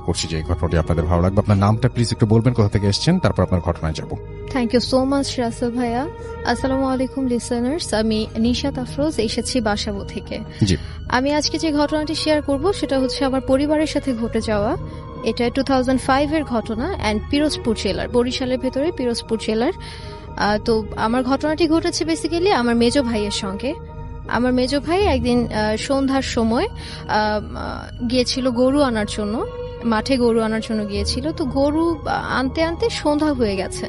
করছি যে এই ঘটনাটি আপনাদের ভালো লাগবে। আপনার নামটা প্লিজ একটু বলবেন, কোথা থেকে এসেছেন, তারপর আপনার ঘটনায় যাব। Thank you so much Rasel ভাইয়া। আসসালামু আলাইকুম লিসেনার্স, আমি নিশাত আফরোজ, এসেছি বাসাবো থেকে। জি, আমি আজকে যে ঘটনাটি শেয়ার করব সেটা হচ্ছে আমার পরিবারের সাথে ঘটে যাওয়া। এটা 2005 এর ঘটনা অ্যান্ড পিরোজপুর জেলার, বরিশালের ভেতরে পিরোজপুর জেলার। তো আমার ঘটনাটি ঘটেছে বেসিক্যালি আমার মেজো ভাইয়ের সঙ্গে। আমার মেজো ভাই একদিন সন্ধ্যার সময় গিয়েছিল গরু আনার জন্য, মাঠে গরু আনার জন্য গিয়েছিল। তো গরু আনতে আনতে সন্ধ্যা হয়ে গেছে,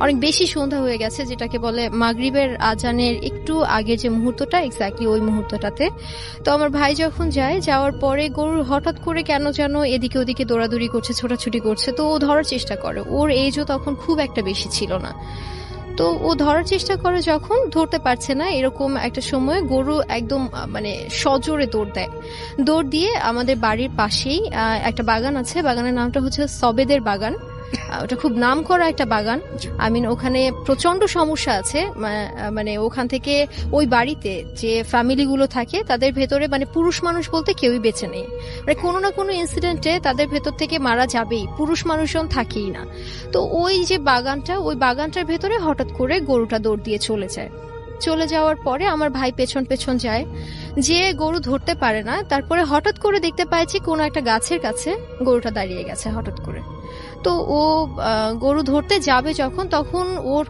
অনেক বেশি সন্ধ্যা হয়ে গেছে, যেটাকে বলে মাগরিবের আজানের একটু আগের যে মুহূর্তটা, এক্স্যাক্টলি ওই মুহূর্তটাতে। তো আমার ভাই যখন যায়, যাওয়ার পরে গরু হঠাৎ করে কেন যেন এদিকে ওদিকে দৌড়াদৌড়ি করছে, ছোটাছুটি করছে। তো ও ধরার চেষ্টা করে, ওর এজও তখন খুব একটা বেশি ছিল না। তো ও ধরার চেষ্টা করে, যখন ধরতে পারছে না, এরকম একটা সময় গরু একদম মানে সজোরে দৌড় দেয়। দৌড় দিয়ে আমাদের বাড়ির পাশেই একটা বাগান আছে, বাগানের নামটা হচ্ছে সবেদের বাগান। ওটা খুব নাম করা একটা বাগান। ওখানে প্রচন্ড সমস্যা আছে, মানে ওখান থেকে ওই বাড়িতে যে ফ্যামিলিগুলো থাকে তাদের ভেতরে মানে পুরুষ মানুষ বলতে কেউই বেঁচে নেই। মানে কোনো না কোনো ইনসিডেন্টে তাদের ভেতর থেকে মারা যাবেই, পুরুষ মানুষজন থাকেই না। তো ওই যে বাগানটা, ওই বাগানটার ভেতরে হঠাৎ করে গরুটা দৌড় দিয়ে চলে যায়। চলে যাওয়ার পরে আমার ভাই পেছন পেছন যায়, যে গরু ধরতে পারে না। তারপরে হঠাৎ করে দেখতে পাইছি কোনো একটা গাছের কাছে গরুটা দাঁড়িয়ে গেছে হঠাৎ করে। তো ও গরু ধরতে যাবে যখন, তখন ওর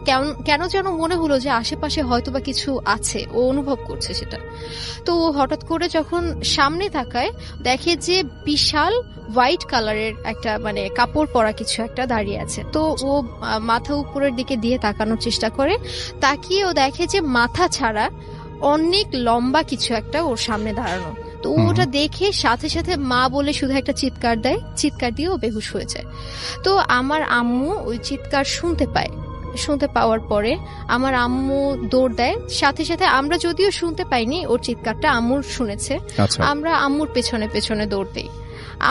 কেন যেন মনে হলো যে আশেপাশে হয়তো বা কিছু আছে, ও অনুভব করছে সেটা। তো ও হঠাৎ করে যখন সামনে তাকায়, দেখে যে বিশাল হোয়াইট কালারের একটা মানে কাপড় পরা কিছু একটা দাঁড়িয়ে আছে। তো ও মাথা উপরের দিকে দিয়ে তাকানোর চেষ্টা করে, তাকিয়ে ও দেখে যে মাথা ছাড়া অনেক লম্বা কিছু একটা ওর সামনে দাঁড়ানো। তো ওটা দেখে সাথে সাথে মা বলে শুধু একটা চিৎকার দেয়, চিৎকার দিয়ে ও বেহুশ হয়ে যায়। তো আমার আম্মু ওই চিৎকার শুনতে পায়, শুনতে পাওয়ার পরে আমার আম্মু দৌড় দেয়। সাথে সাথে আমরা যদিও শুনতে পাইনি ওর চিৎকারটা, আম্মুর শুনেছে। আমরা আম্মুর পেছনে পেছনে দৌড় দেই।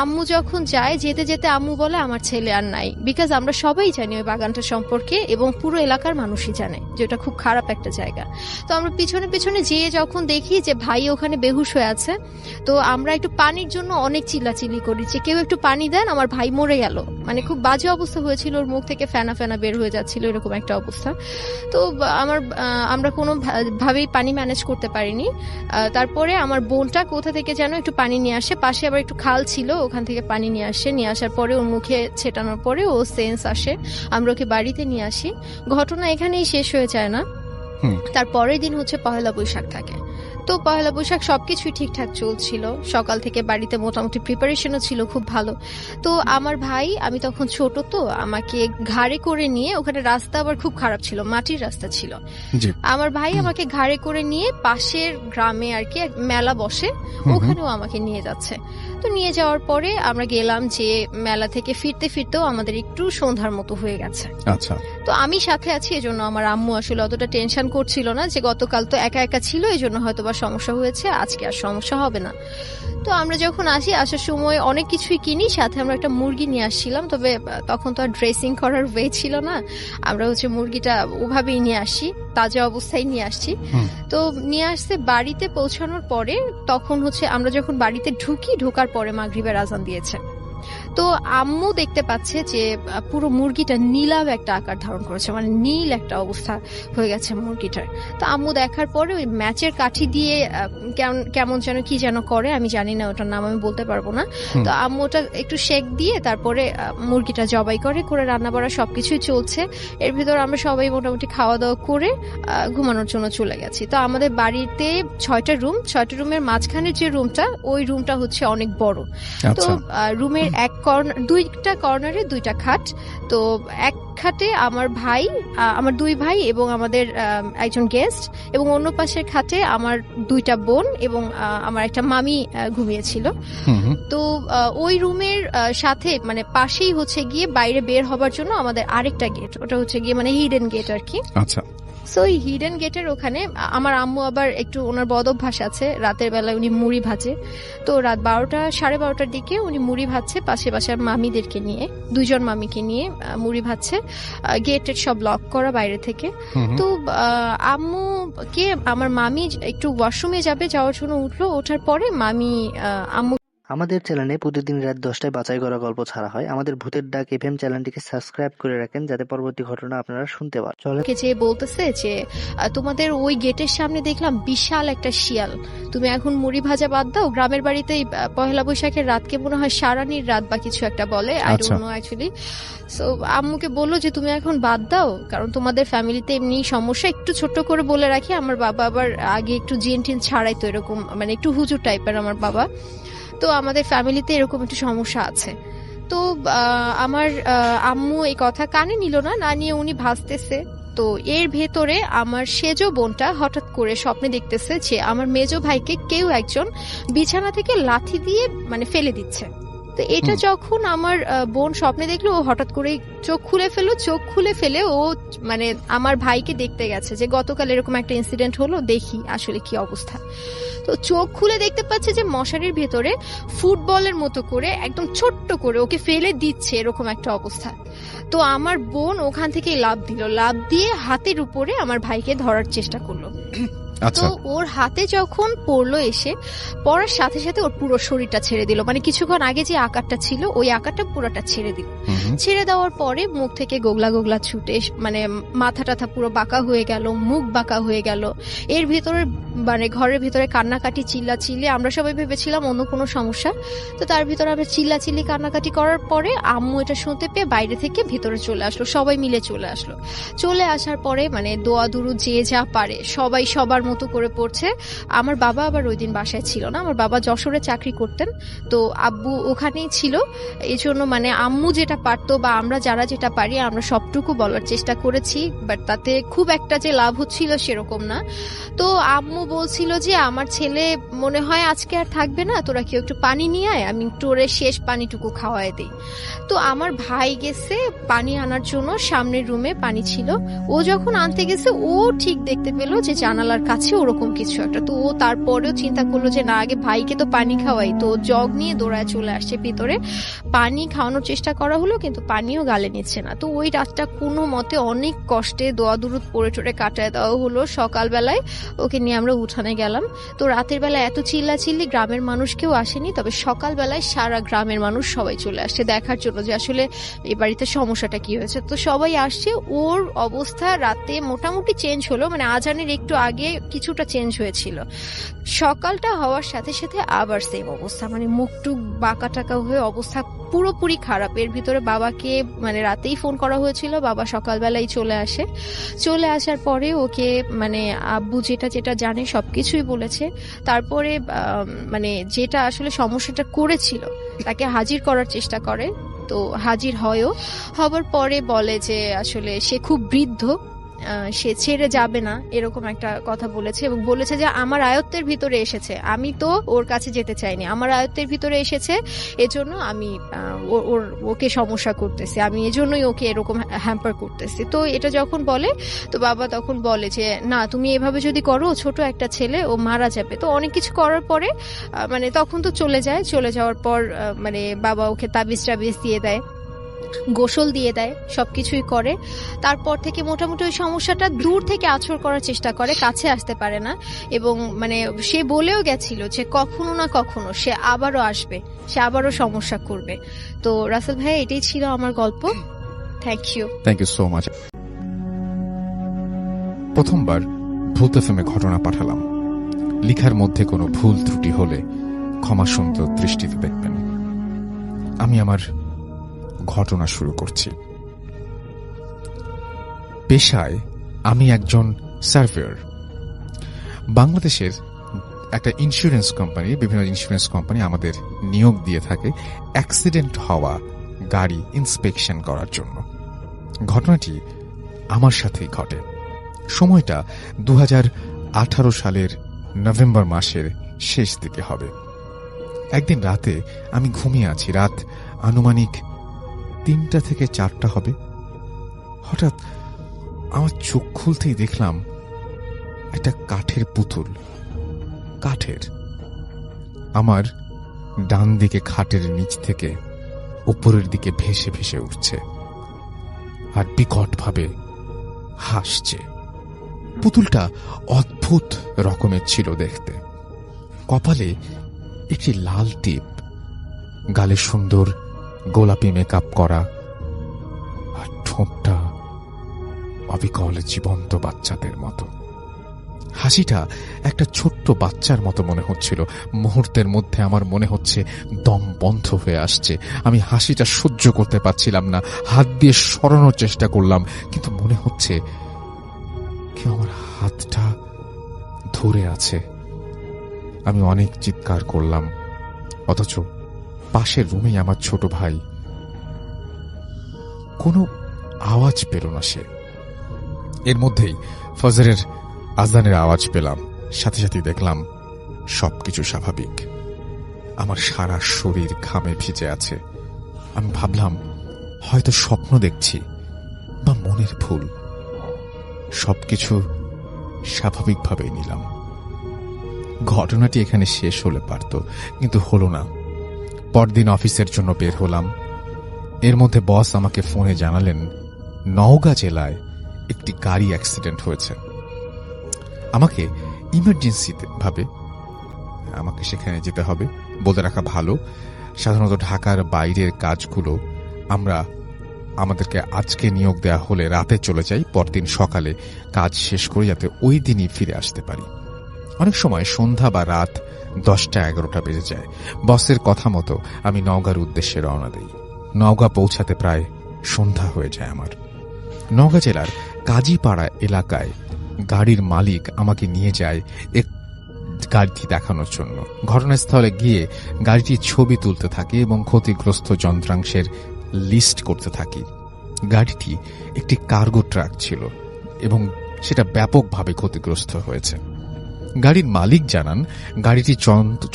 আম্মু যখন যায়, যেতে যেতে আম্মু বলে আমার ছেলে আর নাই। বিকজ আমরা সবাই জানি ওই বাগানটা সম্পর্কে, এবং পুরো এলাকার মানুষই জানে যে ওটা খুব খারাপ একটা জায়গা। তো আমরা পিছনে পিছনে যেয়ে যখন দেখি যে ভাই ওখানে বেহুশ হয়ে আছে, তো আমরা একটু পানির জন্য অনেক চিল্লাচিল্লি করি যে কেউ একটু পানি দেন, আমার ভাই মরে গেল। মানে খুব বাজে অবস্থা হয়েছিল, ওর মুখ থেকে ফেনা ফেনা বের হয়ে যাচ্ছিল, এরকম একটা অবস্থা। তো আমরা কোনো ভাবেই পানি ম্যানেজ করতে পারিনি। তারপরে আমার বোনটা কোথা থেকে যেন একটু পানি নিয়ে আসে, পাশে আবার একটু খাল ছিল, ওখান থেকে পানি নিয়ে আসে। নিয়ে আসার পরে ওর মুখে ছেটানোর পরে ও সেন্স আসে, আমরা ওকে বাড়িতে নিয়ে আসি। ঘটনা এখানেই শেষ হয়ে যায় না, তার পরের দিন হচ্ছে পহেলা বৈশাখ থাকে। তো পহেলা বৈশাখ সবকিছুই ঠিকঠাক চলছিল, সকাল থেকে বাড়িতে মোটামুটি প্রিপারেশনও ছিল খুব ভালো। তো আমার ভাই, আমি তখন ছোট, তো আমাকে ঘাড়ে করে নিয়ে, ওখানে রাস্তা আবার খুব খারাপ ছিল, মাটির রাস্তা ছিল। আমার ভাই আমাকে ঘাড়ে করে নিয়ে পাশের গ্রামে আর কি মেলা বসে, ওখানেও আমাকে নিয়ে যাচ্ছে। তো নিয়ে যাওয়ার পরে আমরা গেলাম, যে মেলা থেকে ফিরতে ফিরতেও আমাদের একটু সন্ধ্যার মতো হয়ে গেছে। আচ্ছা। তো আমি সাথে আছি, এজন্য আমার আম্মু আসলে অতটা টেনশন করছিল না, যে গতকাল তো একা একা ছিল, এই জন্য হয়তো বা সমস্যা হয়েছে, আজকে আর সমস্যা হবে না। তো আমরা যখন আসার সময় অনেক কিছুই কিনি, সাথে আমরা একটা মুরগি নিয়ে আসছিলাম। তবে তখন তো আর ড্রেসিং করার ওয়ে ছিল না, আমরা হচ্ছে মুরগিটা ওভাবেই নিয়ে আসি, তাজা অবস্থায় নিয়ে আসছি। তো নিয়ে আসতে বাড়িতে পৌঁছানোর পরে, তখন হচ্ছে আমরা যখন বাড়িতে ঢোকার পরে মাগরিবের আজান দিয়েছে। তো আম্মু দেখতে পাচ্ছে যে পুরো মুরগিটা নীলাভ একটা আকার ধারণ করেছে, মানে নীল একটা অবস্থা হয়ে গেছে মুরগিটার। তো আম্মু দেখার পরে ওই ম্যাচের কাঠি দিয়ে কেমন যেন কি যেন করে, আমি জানি না, ওটার নাম আমি বলতে পারবো না। তো আম্মু ওটা একটু শেক দিয়ে তারপরে মুরগিটা জবাই করে রান্না বাড়া সবকিছুই চলছে। এর ভিতর আমরা সবাই মোটামুটি খাওয়া দাওয়া করে ঘুমানোর জন্য চলে গেছি। তো আমাদের বাড়িতে 6টা রুমের মাঝখানের যে রুমটা, ওই রুমটা হচ্ছে অনেক বড়। তো রুমের দুইটা কর্নারে 2টা খাট। তো এক খাটে আমার দুই ভাই এবং আমাদের একজন গেস্ট, এবং অন্য পাশের খাটে আমার 2টা বোন এবং আমার একটা মামি ঘুমিয়েছিল। তো ওই রুমের সাথে মানে পাশেই হচ্ছে গিয়ে বাইরে বের হবার জন্য আমাদের আরেকটা গেট, ওটা হচ্ছে গিয়ে মানে হিডেন গেট আর কি। আচ্ছা। সো ওই হিডেন গেটের ওখানে আমার আম্মু আবার একটু ওনার বদ অভ্যাস আছে, রাতের বেলায় উনি মুড়ি ভাজে। তো রাত 12টা-12:30 দিকে উনি মুড়ি ভাজছে পাশে বাসার মামিদেরকে নিয়ে, 2জন মামিকে নিয়ে মুড়ি ভাজছে। গেটের সব লক করা বাইরে থেকে। তো আম্মুকে আমার মামি একটু ওয়াশরুমে যাওয়ার জন্য উঠলো, ওঠার পরে আম্মু আমাদের চ্যানেলে প্রতিদিন রাত 10টায় বাছাই করা গল্প ছাড়া হয়। আমাদের ভূতের ডাক এফএম চ্যানেলটিকে সাবস্ক্রাইব করে রাখেন যাতে পরবর্তী ঘটনা আপনারা শুনতে পান। চলেন। যে বলতেছে যে তোমাদের ওই গেটের সামনে দেখলাম বিশাল একটা শিয়াল, তুমি এখন মুড়ি ভাজা বাদ দাও, গ্রামের বাড়িতে পহেলা বৈশাখের রাতকে মনে হয় সারানির রাত বা কিছু একটা বলে, I don't know actually. So আম্মুকে বললো যে তুমি এখন বাদ দাও, কারণ তোমাদের ফ্যামিলিতে এমনি সমস্যা। একটু ছোট্ট করে বলে রাখি, আমার বাবা আবার আগে একটু জিন টিন ছাড়াই, তো এরকম মানে একটু হুজুর টাইপের আমার বাবা, তো আমাদের ফ্যামিলিতে এরকম একটু সমস্যা আছে। তো আমার আম্মু এই কথা কানে নিল না, না নিয়ে উনি ভাসতেছে। তো এর ভেতরে আমার সেজো বোনটা হঠাৎ করে স্বপ্নে দেখতেছে যে আমার মেজো ভাইকে কেউ একজন বিছানা থেকে লাথি দিয়ে মানে ফেলে দিচ্ছে। তো এটা যখন আমার বোন স্বপ্নে দেখলো, ও হঠাৎ করে চোখ খুলে ফেলে ও মানে আমার ভাইকে দেখতে গেছে যে গতকাল এরকম একটা ইনসিডেন্ট হলো, দেখি আসলে কি অবস্থা। তো চোখ খুলে দেখতে পাচ্ছে যে মশারির ভেতরে ফুটবলের মতো করে একদম ছোট্ট করে ওকে ফেলে দিচ্ছে, এরকম একটা অবস্থা। তো আমার বোন ওখান থেকে লাফ দিয়ে হাতের উপরে আমার ভাইকে ধরার চেষ্টা করলো। তো ওর হাতে যখন পড়লো, এসে পড়ার সাথে সাথে ওর পুরো শরীরটা ছেড়ে দিল, মানে কিছুক্ষণ আগে যে আকারটা ছিল ওই আকারটা পুরোটা ছেড়ে দিল। ছেড়ে দেওয়ার পরে মুখ থেকে গোগলা ছুটে, মানে মাথা টাথা পুরো বাঁকা হয়ে গেল, মুখ বাঁকা হয়ে গেল। এর ভিতরে মানে ঘরের ভিতরে কান্নাকাটি চিল্লাচিল্লি, আমরা সবাই ভেবেছিলাম অন্য কোনো সমস্যা। তো তার ভিতরে আমরা চিল্লাচিল্লি কান্নাকাটি করার পরে আম্মু এটা শুনতে পেয়ে বাইরে থেকে ভিতরে চলে আসলো, সবাই মিলে চলে আসার পরে মানে দোয়া দুরু যে যা পারে সবাই সবার মতো করে পড়ছে। আমার বাবা আবার ওই দিন বাসায় ছিল না, আমার বাবা যশোরে চাকরি করতেন, তো আব্বু ওখানেই ছিল। এই জন্য মানে আম্মু যেটা পারতো বা আমরা যারা যেটা পারি আমরা সবটুকু বলার চেষ্টা করেছি, বাট তাতে খুব একটা যে লাভ হচ্ছিল সেরকম না। তো আম্মু বলছিল যে আমার ছেলে মনে হয় আজকে আর থাকবে না, তোরা কেউ একটু পানি নিয়ে আয়, আমি একটু ওরে শেষ পানিটুকু খাওয়ায় দিই। তো আমার ভাই গেছে পানি আনার জন্য, সামনের রুমে পানি ছিল। ও যখন আনতে গেছে ও ঠিক দেখতে পেলো যে জানালার কাছে ওরকম কিছু একটা। তো ও তারপরেও চিন্তা করলো যে না, আগে ভাইকে তো পানি খাওয়াই। তো জগ নিয়ে দৌড়ায় চলে আসছে ভিতরে, পানি খাওয়ানোর চেষ্টা করা হলো কিন্তু পানিও গালে নিচ্ছে না। তো ওই রাতটা কোনো মতে অনেক কষ্টে দোয়া দুরুদ পড়ে টড়ে কাটায় দেওয়া হলো। সকালবেলায় ওকে নিয়ে আমরা উঠানে গেলাম। তো রাতের বেলা এত চিল্লাচিল্লি, গ্রামের মানুষ কেউ আসেনি, তবে সকালবেলায় সারা গ্রামের মানুষ সবাই চলে আসছে দেখার জন্য যে আসলে এই বাড়িতে সমস্যাটা কি হয়েছে। তো সবাই আসছে। ওর অবস্থা রাতে মোটামুটি চেঞ্জ হলো, মানে আজানের একটু আগে কিছুটা চেঞ্জ হয়েছিল। সকালটা হওয়ার সাথে সাথে আবার সেম অবস্থা, মানে মুখটুক বাঁকা টাকা হয়ে অবস্থা পুরোপুরি খারাপ। এর ভিতরে বাবাকে মানে রাতেই ফোন করা হয়েছিল, বাবা সকালবেলায় চলে আসার পরে ওকে মানে আব্বু যেটা জানে সবকিছুই বলেছে। তারপরে মানে যেটা আসলে সমস্যাটা করেছিল তাকে হাজির করার চেষ্টা করে। তো হাজির হবার পরে বলে যে আসলে সে খুব বৃদ্ধ, সে ছেড়ে যাবে না, এরকম একটা কথা বলেছে। এবং বলেছে যে আমার আয়ত্তের ভিতরে এসেছে, আমি তো ওর কাছে যেতে চাইনি, আমার আয়ত্তের ভিতরে এসেছে, এজন্য আমি ওকে সমস্যা করতেছি, আমি এজন্যই ওকে এরকম হ্যাম্পার করতেছি। তো এটা যখন বলে, তো বাবা তখন বলে যে না, তুমি এভাবে যদি করো, ছোট একটা ছেলে, ও মারা যাবে। তো অনেক কিছু করার পরে মানে তখন তো চলে যাওয়ার পর মানে বাবা ওকে তাবিজ টাবিজ দিয়ে দেয়, গোসল দিয়ে দেয়, সবকিছুই করে। তারপর থেকে মোটামুটি ওই সমস্যাটা দূর থেকে আছর করার চেষ্টা করে, কাছে আসতে পারে না। এবং মানে সে বলেও গেছিল যে কখনো না কখনো সে আবারও আসবে, সে আবারও সমস্যা করবে। তো রাসেল ভাই, এটাই ছিল আমার গল্প। Thank you so much. প্রথমবার ভূত এফএমে ঘটনা পাঠালাম, লিখার মধ্যে কোনো ভুল ত্রুটি হলে ক্ষমা সুন্দর দৃষ্টিতে দেখবেন। আমি আমার ঘটনা শুরু করছি। পেশায় আমি একজন সার্ভেয়ার। বাংলাদেশের একটা ইন্স্যুরেন্স কোম্পানি, বিভিন্ন ইন্স্যুরেন্স কোম্পানি আমাদের নিয়োগ দিয়ে থাকে অ্যাক্সিডেন্ট হওয়া গাড়ি ইন্সপেকশন করার জন্য। ঘটনাটি আমার সাথেই ঘটে। সময়টা 2018 সালের নভেম্বর মাসের শেষ দিকে হবে। একদিন রাতে আমি ঘুমিয়ে আছি, রাত আনুমানিক 3টা থেকে 4টা হবে। হঠাৎ আমার চোখ খুলতেই দেখলাম একটা কাঠের পুতুল, কাঠের, আমার ডান দিকে খাটের নিচ থেকে উপরের দিকে ভেসে ভেসে উঠছে আর বিকটভাবে হাসছে। পুতুলটা অদ্ভুত রকমের ছিল দেখতে। কপালে একটি লাল টিপ, গালে সুন্দর গোলাপি মেকআপ করা, আর ঠোঁটটা অবিকল জীবন্ত বাচ্চাদের মতো। হাসিটা একটা ছোট্ট বাচ্চার মতো মনে হচ্ছিল। মুহূর্তের মধ্যে আমার মনে হচ্ছে দম বন্ধ হয়ে আসছে। আমি হাসিটা সহ্য করতে পারছিলাম না। হাত দিয়ে সরানোর চেষ্টা করলাম, কিন্তু মনে হচ্ছে কেউ আমার হাতটা ধরে আছে। আমি অনেক চিৎকার করলাম, অথচ পাশের রুমেই আমার ছোট ভাই। কোনো আওয়াজ পেল না সে। এর মধ্যেই ফজরের আজানের আওয়াজ পেলাম। সাথে সাথে দেখলাম সবকিছু স্বাভাবিক। আমার সারা শরীর ঘামে ভিজে আছে। আমি ভাবলাম হয়তো স্বপ্ন দেখছি বা মনের ভুল। সবকিছু স্বাভাবিকভাবেই নিলাম। ঘটনাটি এখানে শেষ হলে পারত, কিন্তু হলো না। পরদিন অফিসের জন্য বের হলাম। এর মধ্যে বস আমাকে ফোনে জানালেন নওগাঁ জেলায় একটি গাড়ি অ্যাক্সিডেন্ট হয়েছে। আমাকে ইমার্জেন্সি ভাবে আমাকে সেখানে যেতে হবে। বলে রাখা ভালো, সাধারণত ঢাকার বাইরের কাজগুলো আমাদেরকে আজকে নিয়োগ দেয়া হলে রাতে চলে যাই, পরদিন সকালে কাজ শেষ করে যাতে ওই দিনই ফিরে আসতে পারি। অনেক সময় সন্ধ্যা বা রাত 10টা-11টা বেজে যায়। বসের কথা মতো আমি নওগাঁর উদ্দেশ্যে রওনা দিই। নওগাঁ পৌঁছাতে প্রায় সন্ধ্যা হয়ে যায় আমার। নওগাঁ জেলার কাজীপাড়া এলাকায় গাড়ির মালিক আমাকে নিয়ে যায় এক গাড়িটি দেখানোর জন্য। ঘটনাস্থলে গিয়ে গাড়িটির ছবি তুলতে থাকি এবং ক্ষতিগ্রস্ত যন্ত্রাংশের লিস্ট করতে থাকি। গাড়িটি একটি কার্গো ট্রাক ছিল এবং সেটা ব্যাপকভাবে ক্ষতিগ্রস্ত হয়েছে। গাড়ির মালিক জানান গাড়িটি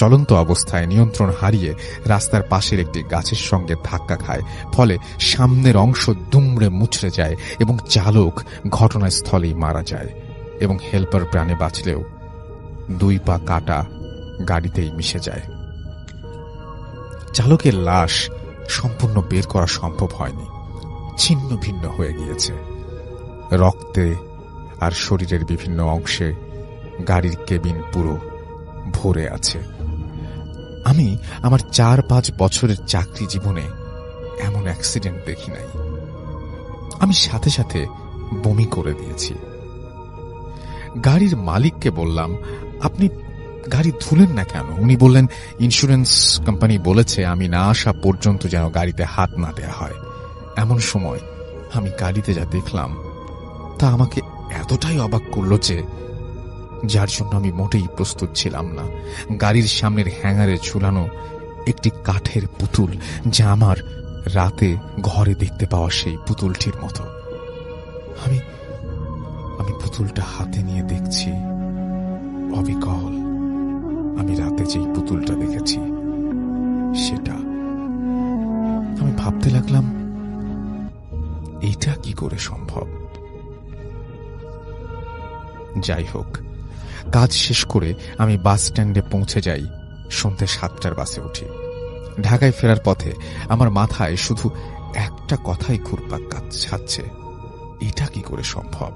চলন্ত অবস্থায় নিয়ন্ত্রণ হারিয়ে রাস্তার পাশের একটি গাছের সঙ্গে ধাক্কা খায়, ফলে সামনের অংশ দুমড়ে মুচড়ে যায় এবং চালক ঘটনাস্থলেই মারা যায় এবং হেল্পার প্রাণে বাঁচলেও 2 পা কাটা গাড়িতেই মিশে যায়। চালকের লাশ সম্পূর্ণ বের করা সম্ভব হয়নি, ছিন্ন ভিন্ন হয়ে গিয়েছে। রক্তে আর শরীরের বিভিন্ন অংশে গাড়ির কেবিন পুরো ভরে আছে। আমি আমার 4-5 বছরের চাকরি জীবনে এমন অ্যাক্সিডেন্ট দেখি নাই। আমি সাথে সাথে বমি করে দিয়েছি। গাড়ির মালিককে বললাম, আপনি গাড়ি ধুলেন না কেন? উনি বললেন, ইন্স্যুরেন্স কোম্পানি বলেছে আমি না আসা পর্যন্ত যেন গাড়িতে হাত না দেয়া হয়। এমন সময় আমি গাড়িতে যা দেখলাম তা আমাকে এতটাই অবাক করল যে যার জন্য আমি মোটেই প্রস্তুত ছিলাম না। গাড়ির সামনের হ্যাঙ্গারে ঝুলানো একটি কাঠের পুতুল, যা আমার রাতে ঘরে দেখতে পাওয়া সেই পুতুলটির মতো। আমি পুতুলটা হাতে নিয়ে দেখছি, অবিকল আমি রাতে যেই পুতুলটা দেখেছি সেটা। আমি ভাবতে লাগলাম, এটা কি করে সম্ভব? যাই হোক, কাজ শেষ করে আমি বাস স্ট্যান্ডে পৌঁছে যাই। সন্ধ্যে 7টার বাসে উঠি। ঢাকায় ফেরার পথে আমার মাথায় শুধু একটা কথাই ঘুরপাক খাচ্ছে, এটা কি করে সম্ভব?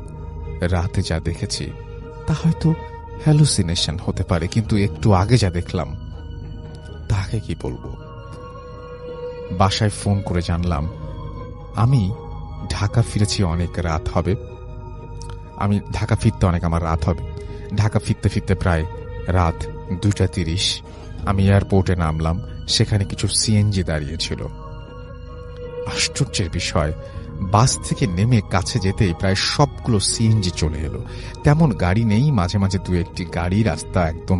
রাতে যা দেখেছি তা হয়তো হ্যালুসিনেশন হতে পারে, কিন্তু একটু আগে যা দেখলাম তাকে কি বলবো? বাসায় ফোন করে জানলাম আমি ঢাকা ফিরেছি, অনেক রাত হবে। আমার রাত হবে। ঢাকা ফিরতে ফিরতে প্রায় রাত 2:30। আমি এয়ারপোর্টে নামলাম। সেখানে কিছু সিএনজি দাঁড়িয়েছিল। আশ্চর্যের বিষয়, বাস থেকে নেমে কাছে যেতেই প্রায় সবগুলো সিএনজি চলে এলো। তেমন গাড়ি নেই, মাঝে মাঝে 2-1টি গাড়ি। রাস্তা একদম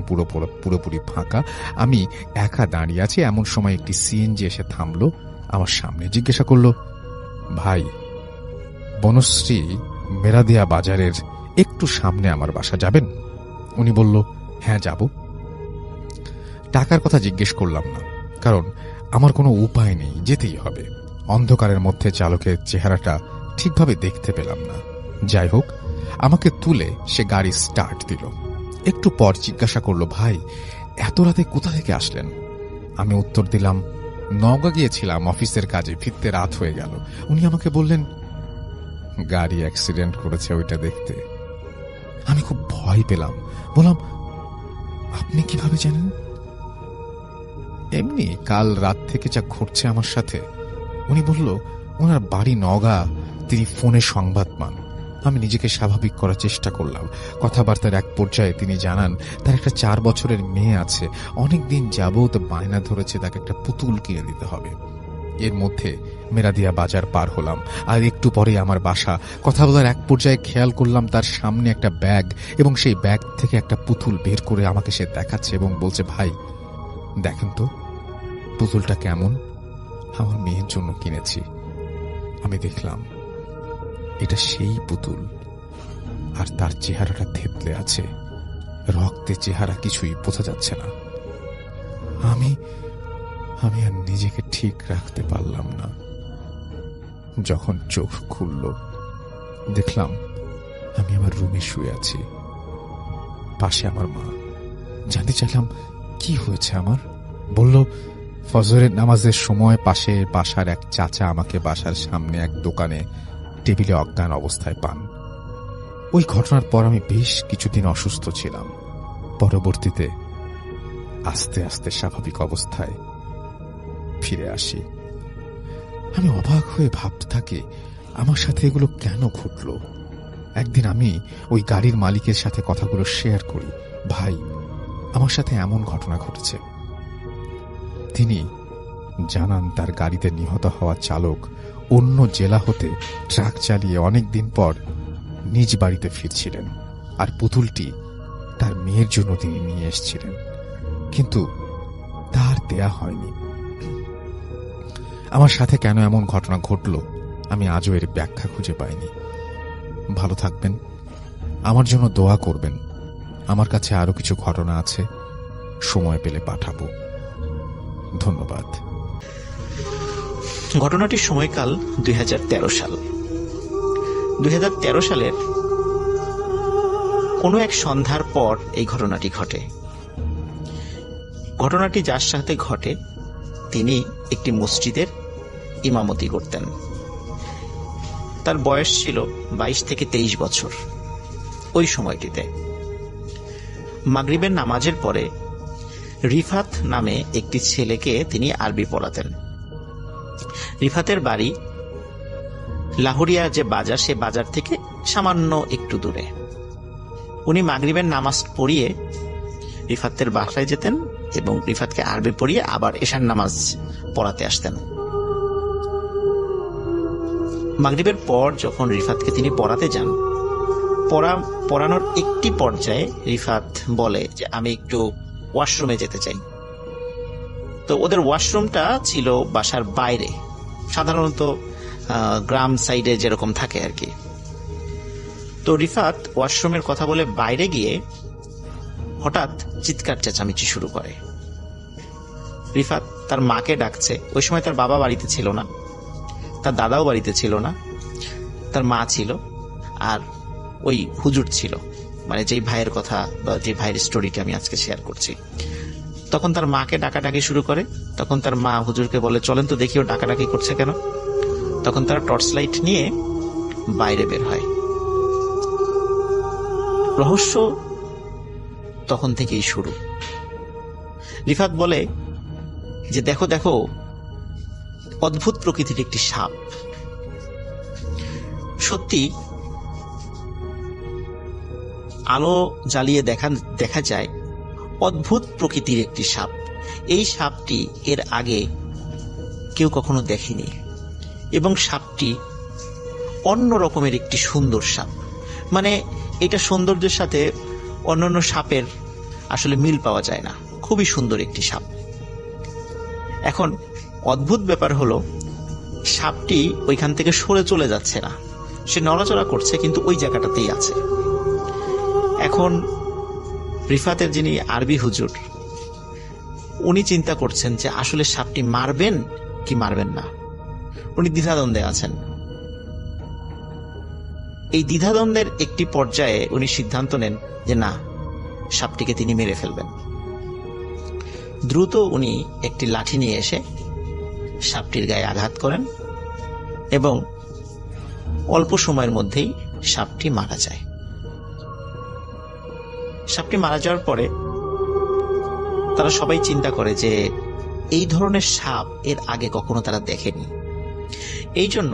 পুরোপুরি ফাঁকা। আমি একা দাঁড়িয়ে আছি। এমন সময় একটি সিএনজি এসে থামলো আমার সামনে। জিজ্ঞাসা করলো, ভাই, বনশ্রী মেরাদিয়া বাজারের একটু সামনে আমার বাসা, যাবেন? উনি বলল, হ্যাঁ যাব। টাকার কথা জিজ্ঞেস করলাম না, কারণ আমার কোনো উপায় নেই, যেতেই হবে। অন্ধকারের মধ্যে চালকের চেহারাটা ঠিকভাবে দেখতে পেলাম না। যাই হোক, আমাকে তুলে সে গাড়ি স্টার্ট দিল। একটু পর জিজ্ঞাসা করলো, ভাই, এত রাতে কোথা থেকে আসলেন? আমি উত্তর দিলাম, নওগাঁ গিয়েছিলাম অফিসের কাজে, ফিরতে রাত হয়ে গেল। উনি আমাকে বললেন, গাড়ি অ্যাক্সিডেন্ট করেছে, ওইটা দেখতে। আমি খুব ভয় পেলাম। বললাম, আপনি কিভাবে জানেন? এমনি কাল রাত থেকে যা ঘটছে আমার সাথে। উনি বলল ওনার বাড়ি নওগাঁ, তিনি ফোনে সংবাদ পান। আমি নিজেকে স্বাভাবিক করার চেষ্টা করলাম। কথাবার্তার এক পর্যায়ে তিনি জানান তার একটা 4 বছরের মেয়ে আছে, অনেকদিন যাবৎ বায়না ধরেছে তাকে একটা পুতুল কিনে দিতে হবে। এর মধ্যে মেরাদিয়া বাজার পার হলাম, আর একটু পরে আমার বাসা। কথা বলার এক পর্যায়ে খেয়াল করলাম তার সামনে একটা ব্যাগ, এবং সেই ব্যাগ থেকে একটা পুতুল বের করে আমাকে সে দেখাচ্ছে এবং বলছে, ভাই দেখেন তো পুতুলটা কেমন, আমার মেয়ের জন্য কিনেছি। আমি দেখলাম এটা সেই পুতুল, আর তার চেহারাটা থেতলে আছে, রক্তে চেহারা, কিছুই বোঝা যাচ্ছে না। আমি আর নিজেকে ঠিক রাখতে পারলাম না। যখন চোখ খুলল দেখলাম আমি আমার রুমে শুয়ে আছি, পাশে আমার মা। জানতে চাইলাম কি হয়েছে আমার। বলল ফজরের নামাজের সময় পাশে বাসার এক চাচা আমাকে বাসার সামনে এক দোকানে টেবিলে অজ্ঞান অবস্থায় পান। ওই ঘটনার পর আমি বেশ কিছুদিন অসুস্থ ছিলাম। পরবর্তীতে আস্তে আস্তে স্বাভাবিক অবস্থায় ফিরে আসি। আমি অবাক হয়ে ভাবতে থাকি আমার সাথে এগুলো কেন ঘটল। একদিন আমি ওই গাড়ির মালিকের সাথে কথাগুলো শেয়ার করি, ভাই আমার সাথে এমন ঘটনা ঘটেছে। তিনি জানান তার গাড়িতে নিহত হওয়া চালক অন্য জেলা হতে ট্রাক চালিয়ে অনেকদিন পর নিজ বাড়িতে ফিরছিলেন, আর পুতুলটি তার মেয়ের জন্য তিনি নিয়ে এসেছিলেন, কিন্তু তার দেয়া হয়নি। আমার সাথে কেন এমন ঘটনা ঘটল আমি আজও এর ব্যাখ্যা খুঁজে পাইনি। ভালো থাকবেন, আমার জন্য দোয়া করবেন। আমার কাছে আরো কিছু ঘটনা আছে, সময় পেলে পাঠাবো। ধন্যবাদ। ঘটনাটির সময়কাল 2013 সাল। 2013 সালের কোনো এক সন্ধ্যার পর এই ঘটনাটি ঘটে। ঘটনাটি যার সাথে ঘটে তিনি একটি মসজিদের ইমামতি করতেন। তার বয়স ছিল 22 থেকে 23 বছর। ওই সময়টিতে মাগরিবের নামাজের পরে রিফাত নামে একটি ছেলেকে তিনি আরবি পড়াতেন। রিফাতের বাড়ি লাহোরিয়া যে বাজার, সে বাজার থেকে সামান্য একটু দূরে। উনি মাগরিবের নামাজ পড়িয়ে রিফাতের বাসায় যেতেন এবং রিফাতকে আরবি পড়িয়ে আবার এশার নামাজ পড়াতে আসতেন। মাগরিবের পর যখন রিফাতকে তিনি পড়াতে যান, পড়ানোর একটি পর্যায়ে রিফাত বলে যে আমি একটু ওয়াশরুমে যেতে চাই। তো ওদের ওয়াশরুমটা ছিল বাসার বাইরে, সাধারণত গ্রাম সাইডে যেরকম থাকে আর কি। তো রিফাত ওয়াশরুমের কথা বলে বাইরে গিয়ে হঠাৎ চিৎকার চেঁচামেচি শুরু করে। রিফাত তার মাকে ডাকছে। ওই সময় তার বাবা বাড়িতে ছিল না, তার দাদাও বাড়িতে ছিল না, তার মা ছিল আর ওই হুজুর ছিল, মানে যেই ভাইয়ের কথা বা যে ভাইয়ের স্টোরিটা আমি আজকে শেয়ার করছি। তখন তার মাকে ডাকাডাকি শুরু করে। তখন তার মা হুজুরকে বলে, চলেন তো দেখি ও ডাকাডাকি করছে কেন। তখন তারা টর্চ লাইট নিয়ে বাইরে বের হয়। রহস্য তখন থেকেই শুরু। রিফাত বলে যে দেখো দেখো, অদ্ভুত প্রকৃতির একটি সাপ। সত্যি আলো জ্বালিয়ে দেখা যায় অদ্ভুত প্রকৃতির একটি সাপ। এই সাপটি এর আগে কেউ কখনো দেখেনি এবং সাপটি অন্য রকমের একটি সুন্দর সাপ। মানে এটা সৌন্দর্যের সাথে অন্যান্য সাপের আসলে মিল পাওয়া যায় না। খুবই সুন্দর একটি সাপ। এখন অদ্ভুত ব্যাপার হলো, সাপটি ওইখান থেকে সরে চলে যাচ্ছে না, সে নড়াচড়া করছে কিন্তু ওই জায়গাটাতেই আছে। এখন রিফাতের যিনি আরবি হুজুর, উনি চিন্তা করছেন যে আসলে সাপটি মারবেন কি মারবেন না। উনি দ্বিধাদ্বন্দ্বে আছেন। এই দ্বিধাদ্বন্দ্বের একটি পর্যায়ে উনি সিদ্ধান্ত নেন যে না, সাপটিকে তিনি মেরে ফেলবেন। দ্রুত উনি একটি লাঠি নিয়ে এসে সাপটির গায়ে আঘাত করেন এবং অল্প সময়ের মধ্যেই সাপটি মারা যায়। সাপটি মারা যাওয়ার পরে তারা সবাই চিন্তা করে যে এই ধরনের সাপ এর আগে কখনো তারা দেখেনি। এই জন্য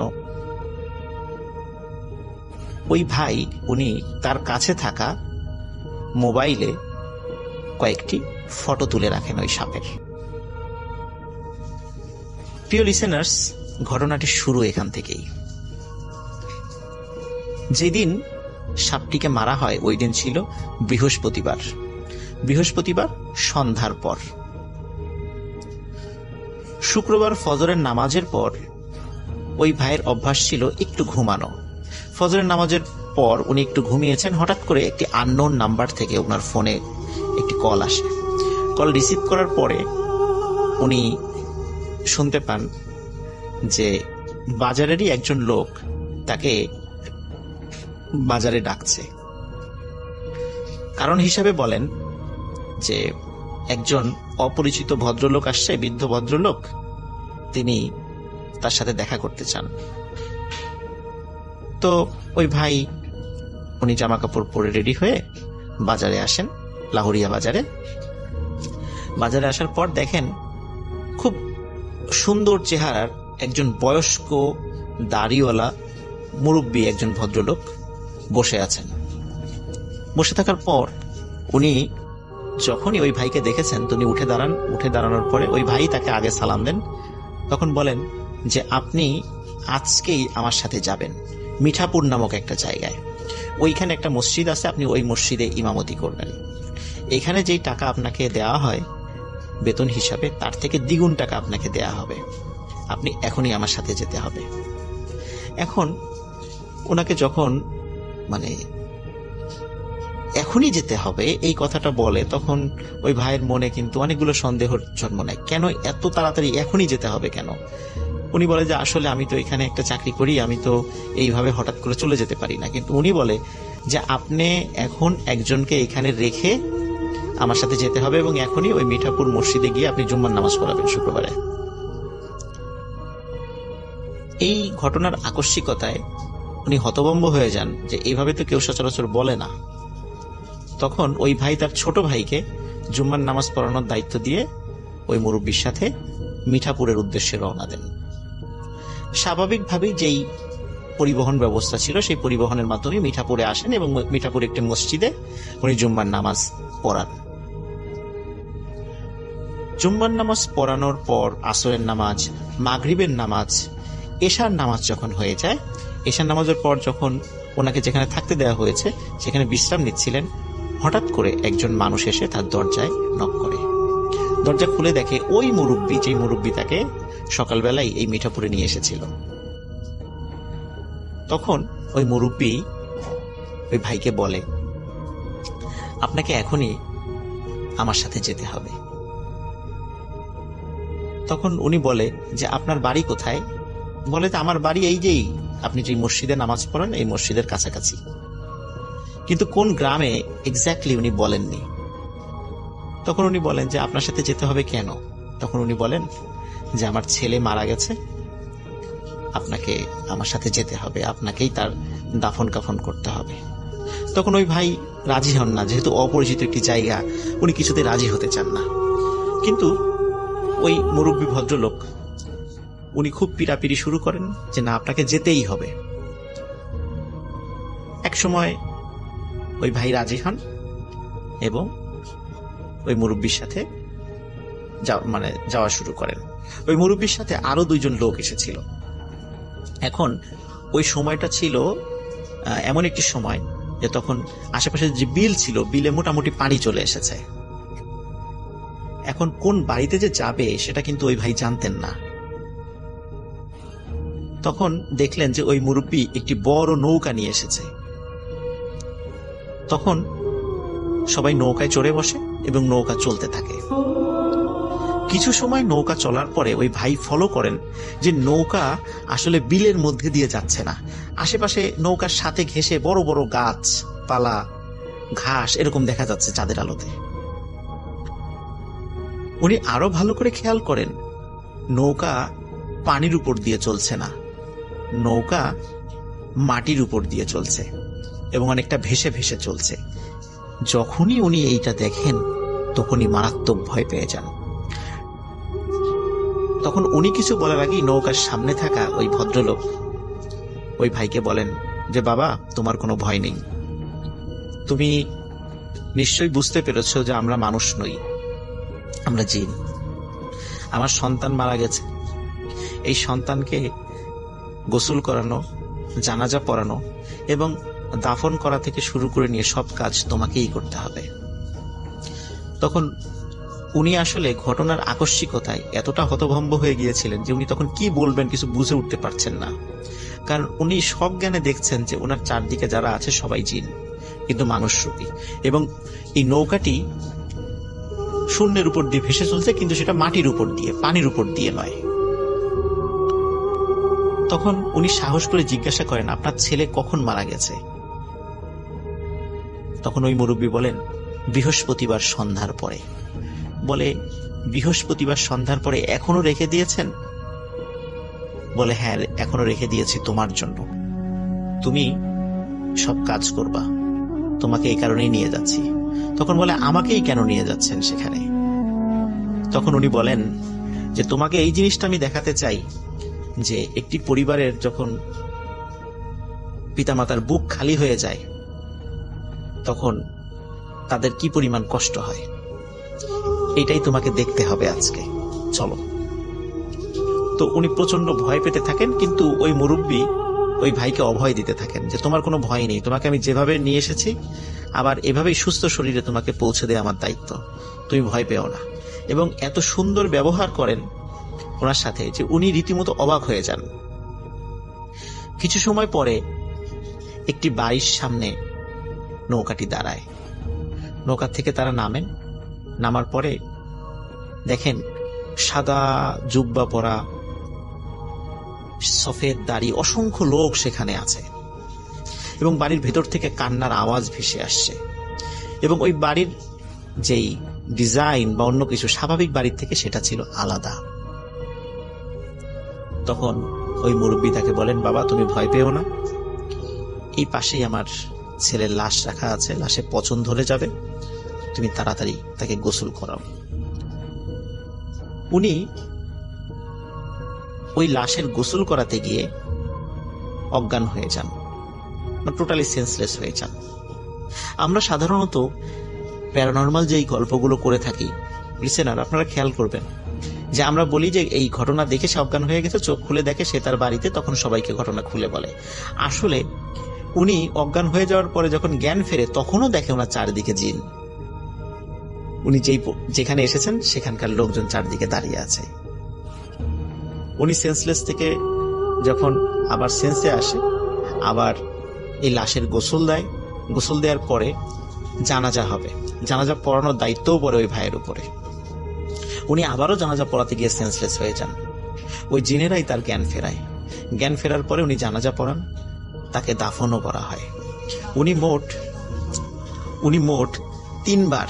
ওই ভাই উনি তার কাছে থাকা মোবাইলে কয়েকটি ফটো তুলে রাখেন ওই সাপের। প্রিয় লিসেনার্স, ঘটনাটি শুরু এখান থেকেই। যেদিন সাপটিকে মারা হয় ওই দিন ছিল বৃহস্পতিবার সন্ধ্যার পর। শুক্রবার ফজরের নামাজের পর ওই ভাইয়ের অভ্যাস ছিল একটু ঘুমানো। ফজরের নামাজের পর উনি একটু ঘুমিয়েছেন, হঠাৎ করে একটি আননোন নাম্বার থেকে ওনার ফোনে একটি কল আসে। কল রিসিভ করার পরে উনি শুনতে পান যে বাজারেরই একজন লোক তাকে বাজারে ডাকছে। কারণ হিসাবে বলেন যে একজন অপরিচিত ভদ্রলোক আসছে, বৃদ্ধ ভদ্রলোক, তিনি তার সাথে দেখা করতে চান। তো ওই ভাই উনি জামা কাপড় পরে রেডি হয়ে বাজারে আসেন, লাহোরিয়া বাজারে। বাজারে আসার পর দেখেন খুব সুন্দর চেহারার একজন বয়স্ক দাড়িওয়ালা মুরব্বী একজন ভদ্রলোক বসে আছেন। বসে থাকার পর উনি যখনই ওই ভাইকে দেখেছেন তিনি উঠে দাঁড়ান। উঠে দাঁড়ানোর পরে ওই ভাই তাকে আগে সালাম দেন। তখন বলেন যে আপনি আজকেই আমার সাথে যাবেন মিঠাপুর নামক একটা জায়গায়। ওইখানে একটা মসজিদ আছে, আপনি ওই মসজিদে ইমামতি করবেন। এখানে যেই টাকা আপনাকে দেওয়া হয় বেতন হিসাবে, তার থেকে দ্বিগুণ টাকা আপনাকে দেয়া হবে। আপনি এখনই আমার সাথে যেতে হবে। এখন ওনাকে যখন এখনই যেতে হবে এই কথাটা বলে, তখন ওই ভাইয়ের মনে কিন্তু অনেকগুলো সন্দেহের জন্ম নেয়। কেন এত তাড়াতাড়ি এখনই যেতে হবে কেন? উনি বলে যে আসলে আমি তো এখানে একটা চাকরি করি, আমি তো এইভাবে হঠাৎ করে চলে যেতে পারি না। কিন্তু উনি বলে যে আপনি এখন একজনকে এখানে রেখে আমার সাথে যেতে হবে এবং এখনই ওই মিঠাপুর মসজিদে গিয়ে আপনি জুম্মার নামাজ পড়াবেন শুক্রবারে। এই ঘটনার আকস্মিকতায় উনি হতভম্ব হয়ে যান যে এইভাবে তো কেউ সচরাচর বলে না। তখন ওই ভাই তার ছোট ভাইকে জুম্মার নামাজ পড়ানোর দায়িত্ব দিয়ে ওই মুরব্বীর সাথে মিঠাপুরের উদ্দেশ্যে রওনা দেন। স্বাভাবিকভাবেই যেই পরিবহন ব্যবস্থা ছিল সেই পরিবহনের মাধ্যমে মিঠাপুরে আসেন এবং মিঠাপুরে একটি মসজিদে উনি জুম্মার নামাজ পড়ান। জুম্মার নামাজ পড়ানোর পর আসরের নামাজ, মাগরিবের নামাজ, এশার নামাজ যখন হয়ে যায়, এশার নামাজের পর যখন ওনাকে যেখানে থাকতে দেওয়া হয়েছে সেখানে বিশ্রাম নিচ্ছিলেন, হঠাৎ করে একজন মানুষ এসে তার দরজায় নক করে। দরজা খুলে দেখে ওই মুরব্বী, যে মুরব্বী তাকে সকালবেলায় এই মিঠাপুরে নিয়ে এসেছিল। তখন ওই মুরব্বী ওই ভাইকে বলে আপনাকে এখনই আমার সাথে যেতে হবে। তখন উনি বলে যে আপনার বাড়ি কোথায়? বলে যে আমার বাড়ি এই যেই আপনি যে মসজিদে নামাজ পড়েন এই মসজিদের কাছাকাছি। কিন্তু কোন গ্রামে এক্স্যাক্টলি উনি বলেননি। তখন উনি বলেন যে আপনার সাথে যেতে হবে কেন? তখন উনি বলেন যে আমার ছেলে মারা গেছে, আপনাকে আমার সাথে যেতে হবে, আপনাকেই তার দাফন কাফন করতে হবে। তখন ওই ভাই রাজি হন না, যেহেতু অপরিচিত একটি জায়গা উনি কিছুতে রাজি হতে চান না। কিন্তু ওই মুরব্বী ভদ্রলোক উনি খুব পিড়াপিড়ি শুরু করেন যে না, আপনাকে যেতেই হবে। এক সময় ওই ভাই রাজি হন এবং ওই মুরব্বীর সাথে যাওয়া শুরু করেন। ওই মুরব্বীর সাথে আরো দুইজন লোক এসেছিল। এখন ওই সময়টা ছিল এমন একটি সময় যে তখন আশেপাশে যে বিল ছিল, বিলে মোটামুটি পানি চলে এসেছে। এখন কোন বাড়িতে যে যাবে সেটা কিন্তু ওই ভাই জানতেন না। তখন দেখলেন যে ওই মুরব্বী একটি বড় নৌকা নিয়ে এসেছে। তখন সবাই নৌকায় চড়ে বসে এবং নৌকা চলতে থাকে। কিছু সময় নৌকা চলার পরে ওই ভাই ফলো করেন যে নৌকা আসলে বিলের মধ্যে দিয়ে যাচ্ছে না, আশেপাশে নৌকার সাথে ঘেঁষে বড় বড় গাছ পালা, ঘাস এরকম দেখা যাচ্ছে চাঁদের আলোতে। উনি আরো ভালো করে খেয়াল করেন নৌকা পানির উপর দিয়ে চলছে না, নৌকা মাটির উপর দিয়ে চলছে এবং অনেকটা ভেসে ভেসে চলছে। যখনই উনি এইটা দেখেন তখনই মারাত্মক ভয় পেয়ে যান। তখন উনি কিছু বলার আগেই নৌকার সামনে থাকা ওই ভদ্রলোক ওই ভাইকে বলেন যে বাবা, তোমার কোনো ভয় নেই, তুমি নিশ্চয়ই বুঝতে পেরেছ যে আমরা মানুষ নই, আমরা জিন। আমার সন্তান মারা গেছে, এই সন্তানকে গোসল করানো, জানাজা পড়ানো এবং দাফন করা থেকে শুরু করে নিয়ে সব কাজ তোমাকেই করতে হবে। তখন উনি আসলে ঘটনার আকস্মিকতায় এতটা হতভম্ব হয়ে গিয়েছিলেন যে উনি তখন কি বলবেন কিছু বুঝে উঠতে পারছেন না, কারণ উনি সব জ্ঞানে দেখছেন যে ওনার চারদিকে যারা আছে সবাই জিন, কিন্তু মানুষরূপী, এবং এই নৌকাটি শূন্যের উপর দিয়ে ভেসে চলছে, কিন্তু সেটা মাটির উপর দিয়ে, পানির উপর দিয়ে নয়। তখন উনি সাহস করে জিজ্ঞাসা করেন, আপনার ছেলে কখন মারা গেছে? তখন ওই মুরব্বী বলেন, বৃহস্পতিবার সন্ধ্যার পরে। বলে, বৃহস্পতিবার সন্ধ্যার পরে এখনো রেখে দিয়েছেন? বলে, হ্যাঁ, এখনো রেখে দিয়েছি তোমার জন্য, তুমি সব কাজ করবা, তোমাকে এই কারণেই নিয়ে যাচ্ছি। তখন বলে, আমাকেই কেন নিয়ে যাচ্ছেন সেখানে? তখন উনি বলেন যে তোমাকে এই জিনিসটা আমি দেখাতে চাই যে একটি পরিবারের যখন পিতামাতার বুক খালি হয়ে যায় তখন তাদের কি পরিমাণ কষ্ট হয়, এটাই তোমাকে দেখতে হবে আজকে, চলো। তো উনি প্রচন্ড ভয় পেতে থাকেন, কিন্তু ওই মুরব্বী ওই ভাইকে অভয় দিতে থাকেন যে তোমার কোনো ভয় নেই, তোমাকে আমি যেভাবে নিয়ে এসেছি আবার এভাবেই সুস্থ শরীরে তোমাকে পৌঁছে দেয় আমার দায়িত্ব, তুমি ভয় পেও না। এবং এত সুন্দর ব্যবহার করেন ওনার সাথে যে উনি রীতিমতো অবাক হয়ে যান। কিছু সময় পরে একটি বাড়ির সামনে নৌকাটি দাঁড়ায়, নৌকা থেকে তারা নামেন, নামার পরে দেখেন সাদা জুব্বা পরা, সফেদ দাড়ি অসংখ্য লোক সেখানে আছে, এবং বাড়ির ভেতর থেকে কান্নার আওয়াজ ভেসে আসছে, এবং ওই বাড়ির যেই ডিজাইন বা অন্য কিছু স্বাভাবিক বাড়ির থেকে সেটা ছিল আলাদা। তখন ওই মুরব্বী তাকে বলেন, বাবা তুমি ভয় পেও না, এই পাশেই আমার ছেলের লাশ রাখা আছে, লাশে পচন ধরে যাবে, তুমি তাড়াতাড়ি তাকে গোসল করাও। উনি ওই লাশের গোসল করাতে গিয়ে অজ্ঞান হয়ে যান, টোটালি সেন্সলেস হয়ে যান। আমরা সাধারণত প্যারানর্মাল যেই গল্পগুলো করে থাকি, লিসেনার আপনারা খেয়াল করবেন যে আমরা বলি যে এই ঘটনা দেখে সে অজ্ঞান হয়ে গেছে, চোখ খুলে দেখে সে তার বাড়িতে, তখন সবাইকে ঘটনা খুলে বলে। আসলে উনি অজ্ঞান হয়ে যাওয়ার পরে যখন জ্ঞান ফেরে তখনও দেখে ওনার চারিদিকে জিন, উনি যেখানে এসেছেন সেখানকার লোকজন চারদিকে দাঁড়িয়ে আছে। উনি সেন্সলেস থেকে যখন আবার সেন্সে আসে, আবার এই লাশের গোসল দেয়, গোসল দেওয়ার পরে জানাজা হবে, জানাজা পড়ানোর দায়িত্বও পড়ে ওই ভাইয়ের উপরে। উনি আবারও জানাজা পড়াতে গিয়ে সেন্সলেস হয়ে যান, ওই জিনেরাই তার জ্ঞান ফেরায়। জ্ঞান ফেরার পরে উনি জানাজা পড়ান, তাকে দাফনও করা হয়। উনি মোট 3 বার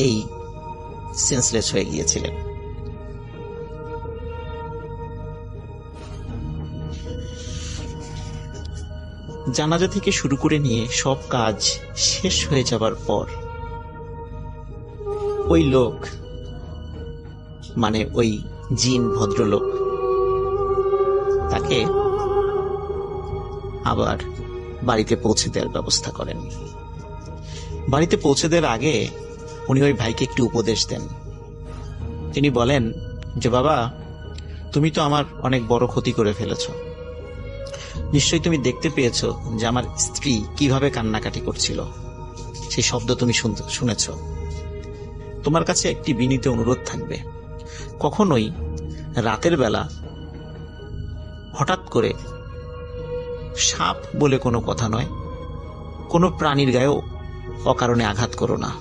এই সেন্সলেস হয়ে গিয়েছিলেন। জানাজা থেকে শুরু করে নিয়ে সব কাজ শেষ হয়ে যাবার পর ওই লোক, মানে ওই জিন ভদ্রলোক, তাকে আবার বাড়িতে পৌঁছে দেওয়ার ব্যবস্থা করেন। বাড়িতে পৌঁছে দেওয়ার আগে উনি ওই ভাইকে একটি উপদেশ দেন। তিনি বলেন যে বাবা, তুমি তো আমার অনেক বড় ক্ষতি করে ফেলেছ, নিশ্চয়ই তুমি দেখতে পেয়েছ যে আমার স্ত্রী কিভাবে কান্নাকাটি করছিল, সেই শব্দ তুমি শুনেছ। তোমার কাছে একটি বিনীত অনুরোধ থাকবে, কখনোই রাতের বেলা হঠাৎ করে সাপ বলে কোনো কথা নয়, কোনো প্রাণীর গায়েও অকারণে আঘাত করো না,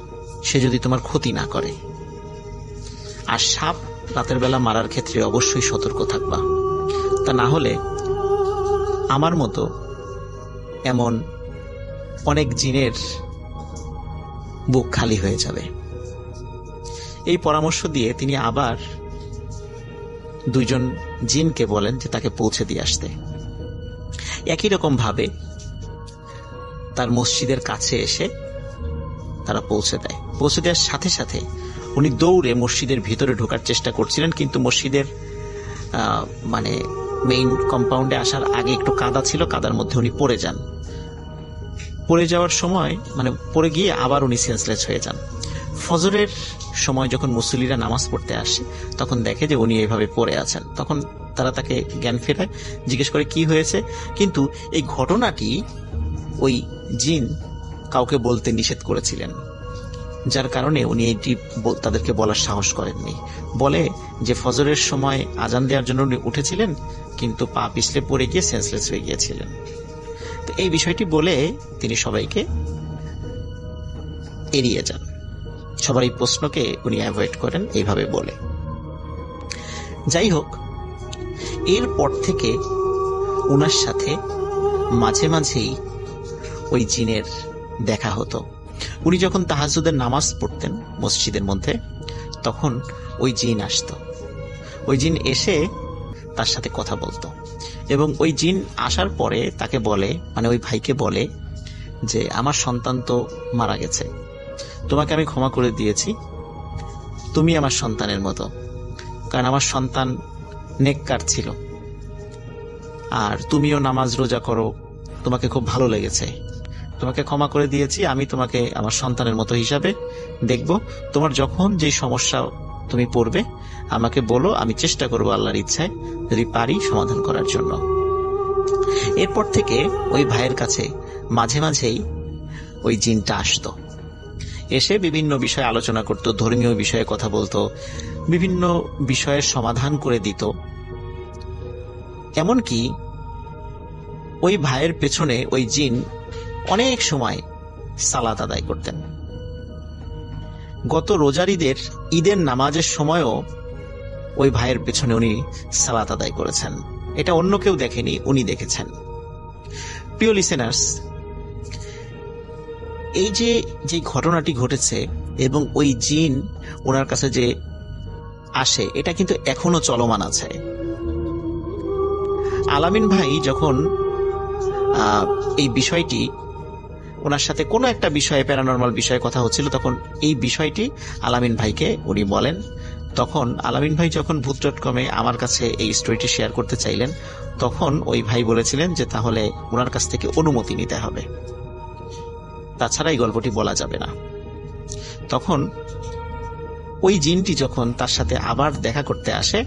সে যদি তোমার ক্ষতি না করে। আর সাপ রাতের বেলা মারার ক্ষেত্রে অবশ্যই সতর্ক থাকবা, তা না হলে আমার মতো এমন অনেক জিনের বুক খালি হয়ে যাবে। এই পরামর্শ দিয়ে তিনি আবার 2 জন জিনকে বলেন যে তাকে পৌঁছে দিয়ে আসতে। একই রকম ভাবে তার মসজিদের কাছে এসে তারা পৌঁছে দেয়। পৌঁছে দেওয়ার সাথে সাথে উনি দৌড়ে মসজিদের ভিতরে ঢোকার চেষ্টা করছিলেন, কিন্তু মসজিদের মানে মেইন কম্পাউন্ডে আসার আগে একটু কাদা ছিল, কাদার মধ্যে উনি পড়ে যান। পড়ে যাওয়ার সময় মানে পড়ে গিয়ে আবার উনি সেন্সলেস হয়ে যান। ফজরের সময় যখন মুসল্লিরা নামাজ পড়তে আসে তখন দেখে যে উনি এইভাবে পড়ে আছেন। তখন তারা তাকে জ্ঞান ফেরায়, জিজ্ঞেস করে কি হয়েছে। কিন্তু এই ঘটনাটি ওই জিন কাউকে বলতে নিষেধ করেছিলেন, যার কারণে উনি এটি তাদেরকে বলার সাহস করেননি। বলে যে ফজরের সময় আজান দেওয়ার জন্য উনি উঠেছিলেন, কিন্তু পা পিছলে পড়ে গিয়ে সেন্সলেস হয়ে গিয়েছিলেন। তো এই বিষয়টি বলে তিনি সবাইকে এড়িয়ে যান, সবার এই প্রশ্নকে উনি অ্যাভয়েড করেন এইভাবে বলে। যাই হোক, এরপর থেকে উনার সাথে মাঝে মাঝেই ওই জিনের দেখা হতো। উনি যখন তাহাজ্জুদের নামাজ পড়তেন মসজিদের মধ্যে, তখন ওই জিন আসতো। ওই জিন এসে তার সাথে কথা বলতো, এবং ওই জিন আসার পরে তাকে বলে, মানে ওই ভাইকে বলে যে আমার সন্তান তো মারা গেছে, তোমাকে আমি ক্ষমা করে দিয়েছি, তুমি আমার সন্তানের মতো, কারণ আমার সন্তান নেককার ছিল, আর তুমিও নামাজ রোজা করো, তোমাকে খুব ভালো লেগেছে, তোমাকে ক্ষমা করে দিয়েছি, আমি তোমাকে আমার সন্তানের মতো হিসাবে দেখব, তোমার যখন যে সমস্যা তুমি পড়বে আমাকে বলো, আমি চেষ্টা করবো আল্লাহর ইচ্ছায় যদি পারি সমাধান করার জন্য। এরপর থেকে ওই ভাইয়ের কাছে মাঝে মাঝেই ওই জিনটা আসতো, এসে বিভিন্ন বিষয়ে আলোচনা করত, ধর্মীয় বিষয়ে কথা বলতো, বিভিন্ন বিষয়ের সমাধান করে দিত। এমনকি ওই ভাইয়ের পেছনে ওই জিন অনেক সময় সালাত আদায় করতেন। গত রোজার ঈদের নামাজের সময়ও ওই ভাইয়ের পেছনে উনি সালাত আদায় করেছেন। এটা অন্য কেউ দেখেনি, উনি দেখেছেন। প্রিয় লিসেনার্স, এই যে ঘটনাটি ঘটেছে এবং ওই জিন ওনার কাছে যে আসে, এটা কিন্তু এখনো চলমান আছে। আলামিন ভাই যখন এই বিষয়টি ওনার সাথে কোনো একটা বিষয়ে, প্যারানরমাল বিষয়ে কথা হচ্ছিল, তখন এই বিষয়টি আলামিন ভাইকে উনি বলেন। তখন আলামিন ভাই যখন ভূত.কমে আমার কাছে এই স্টোরিটি শেয়ার করতে চাইলেন, তখন ওই ভাই বলেছিলেন যে তাহলে ওনার কাছ থেকে অনুমতি নিতে হবে, তাছাড়া এই গল্পটি বলা যাবে না। তখন ওই জিনটি যখন তার সাথে আবার দেখা করতে আসে,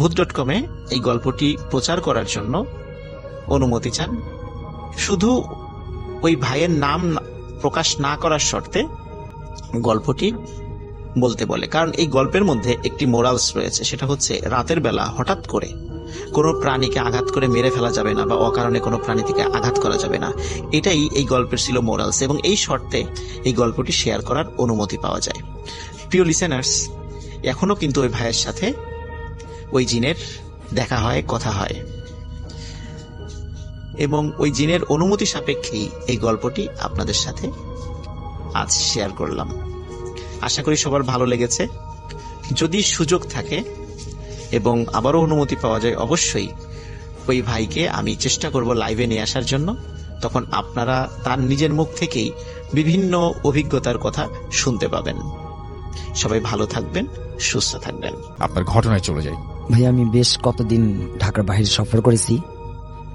ভূত.কমে এই গল্পটি প্রচার করার জন্য অনুমতি চান, শুধু ওই ভাইয়ের নাম প্রকাশ না করার শর্তে গল্পটি বলতে বলে। কারণ এই গল্পের মধ্যে একটি মোরালস রয়েছে, সেটা হচ্ছে রাতের বেলা হঠাৎ করে কোনো প্রাণীকে আঘাত করে মেরে ফেলা যাবে না, বা অকারণে কোনো প্রাণীকে আঘাত করা যাবে না। এটাই এই গল্পের ছিল মোরালস, এবং এই শর্তে এই গল্পটি শেয়ার করার অনুমতি পাওয়া যায়। প্রিয় লিসেনার্স, এখনো কিন্তু ওই ভাইয়ের সাথে ওই জিনের দেখা হয়, কথা হয়, এবং ওই জিনের অনুমতি সাপেক্ষেই এই গল্পটি আপনাদের সাথে আজ শেয়ার করলাম। আশা করি সবার ভালো লেগেছে। যদি সুযোগ থাকে এবং আবারও অনুমতি পাওয়া যায়, অবশ্যই ওই ভাইকে আমি চেষ্টা করব লাইভে নিয়ে আসার জন্য। তখন আপনারা তার নিজের মুখ থেকেই বিভিন্ন অভিজ্ঞতার কথা শুনতে পাবেন। সবাই ভালো থাকবেন, সুস্থ থাকবেন। আপনার ঘটনায় চলে যাই। ভাই, আমি বেশ কতদিন ঢাকার বাইরে সফর করেছি,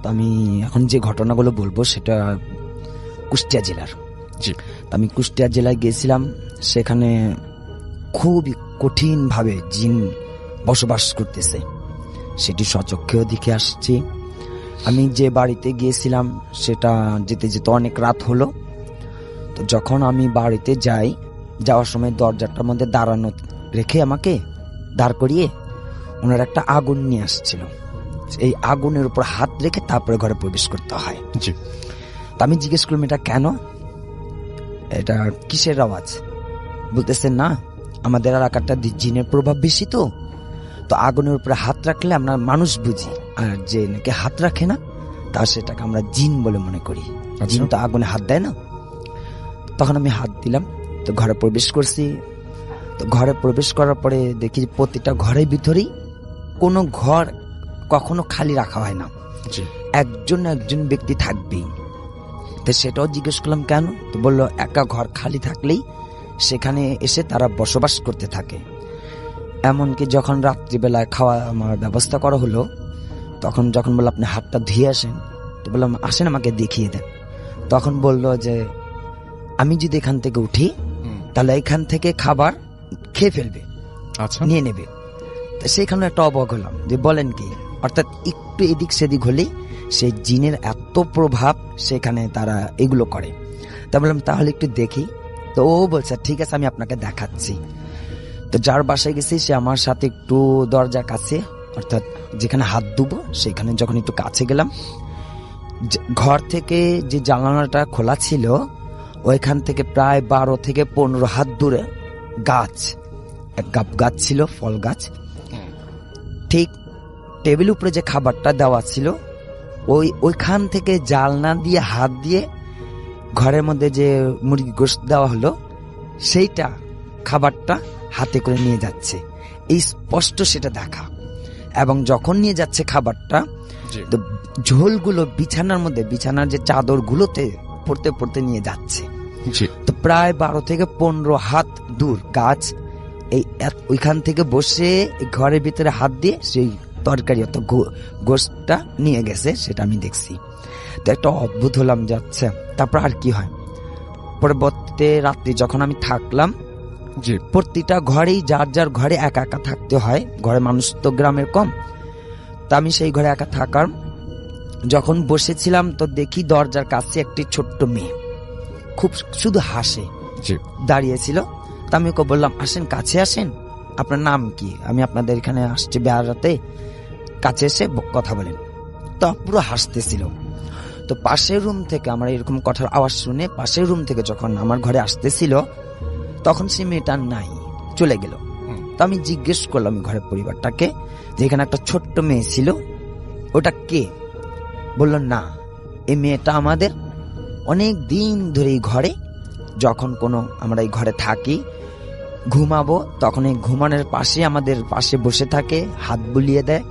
তো আমি এখন যে ঘটনাগুলো বলবো সেটা কুষ্টিয়া জেলার। জি। আমি কুষ্টিয়া জেলায় গিয়েছিলাম, সেখানে খুবই কঠিনভাবে জিন বসবাস করতেছে, সেটি স্বচক্ষেও দেখে আসছি। আমি যে বাড়িতে গিয়েছিলাম সেটা যেতে যেতে অনেক রাত হলো। তো যখন আমি বাড়িতে যাই, যাওয়ার সময় দরজাটার মধ্যে দাঁড়ানো রেখে আমাকে দাঁড় করিয়ে ওনার একটা আগুন নিয়ে আসছিল। এই আগুনের উপর হাত রেখে তারপরে ঘরে প্রবেশ করতে হয়। জি। তা আমি জিজ্ঞেস করলাম, এটা কেন, এটা কিসের আওয়াজ? বলতেছেন না, আমাদের এলাকাটা জিনের প্রভাব বেশি, তো আগুনের উপরে হাত রাখলে আমরা মানুষ বুঝি, আর যে নাকি হাত রাখে না তা সেটাকে আমরা জিন বলে মনে করি। জিন তো আগুনে হাত দেয় না। তখন আমি হাত দিলাম, তো ঘরে প্রবেশ করছি। তো ঘরে প্রবেশ করার পরে দেখি প্রতিটা ঘরের ভিতরেই কোনো ঘর কখনো খালি রাখা হয় না, একজন ব্যক্তি থাকবেই। তো সেটাও জিজ্ঞেস করলাম কেন, তো বললো একা ঘর খালি থাকলেই সেখানে এসে তারা বসবাস করতে থাকে। এমনকি যখন রাত্রিবেলায় খাওয়া আমার ব্যবস্থা করা হলো, তখন যখন বললো আপনি হাতটা ধুয়ে আসেন, তো বললাম আসেন আমাকে দেখিয়ে দেন। তখন বললো যে আমি যদি এখান থেকে উঠি তাহলে এখান থেকে খাবার খেয়ে ফেলবে, আচ্ছা, নিয়ে নেবে। তো সেখানে একটা অবাক হলাম যে বলেন কি, অর্থাৎ একটু এদিক সেদিক হলেই সেই জিনের এত প্রভাব সেখানে তারা এগুলো করে। তা বললাম তাহলে একটু দেখি। তো ও বলছে ঠিক আছে আমি আপনাকে দেখাচ্ছি। তো যার বাসায় গেছি সে আমার সাথে একটু দরজার কাছে, অর্থাৎ যেখানে হাত ধুবো সেখানে যখন একটু কাছে গেলাম, ঘর থেকে যে জানালাটা খোলা ছিল ওইখান থেকে প্রায় 12 থেকে 15 হাত দূরে গাছ, এক গাছ ছিল, ফল গাছ। ঠিক টেবিল উপরে যে খাবারটা দেওয়া ছিল ওইখান থেকে জালনা দিয়ে হাত দিয়ে ঘরের মধ্যে যে মুরগি গোশত দেওয়া হলো সেইটা খাবারটা হাতে করে নিয়ে যাচ্ছে, এই স্পষ্ট সেটা দেখা। এবং যখন নিয়ে যাচ্ছে খাবারটা, তো ঝোলগুলো বিছানার মধ্যে, বিছানার যে চাদর গুলোতে পড়তে পড়তে নিয়ে যাচ্ছে। তো প্রায় 12 থেকে 15 হাত দূর গাছ, এই ওইখান থেকে বসে ঘরের ভিতরে হাত দিয়ে সেই তরকারি অত গোশতটা নিয়ে গেছে, সেটা আমি দেখছি। তো একটা অদ্ভুত হলাম যাচ্ছে। তারপর আর কি হয়, পরবর্তীতে রাত্রি যখন আমি থাকলাম, প্রতিটা ঘরেই যার যার ঘরে একা একা থাকতে হয়, ঘরে মানুষ তো গ্রামের কম। তা আমি সেই ঘরে একা থাকার যখন বসেছিলাম, তো দেখি দরজার কাছে একটি ছোট্ট মেয়ে খুব শুধু হাসে দাঁড়িয়েছিল। তা আমি ওকে বললাম আসেন, কাছে আসেন, আপনার নাম কি, আমি আপনাদের এখানে আসছি বেড়াতে, কাছে এসে কথা বলেন। তো পুরো হাসতেছিল। তো পাশের রুম থেকে আমার এরকম কথার আওয়াজ শুনে পাশের রুম থেকে যখন আমার ঘরে আসতেছিল, তখন সে মেয়েটা নাই, চলে গেল। তো আমি জিজ্ঞেস করলাম ঘরের পরিবারটাকে যে এখানে একটা ছোট্ট মেয়ে ছিল, ওটা কে? বলল না, এই মেয়েটা আমাদের অনেক দিন ধরে এই ঘরে, যখন কোনো আমরা এই ঘরে থাকি ঘুমাবো, তখন এই ঘুমানোর পাশে আমাদের পাশে বসে থাকে, হাত বুলিয়ে দেয়,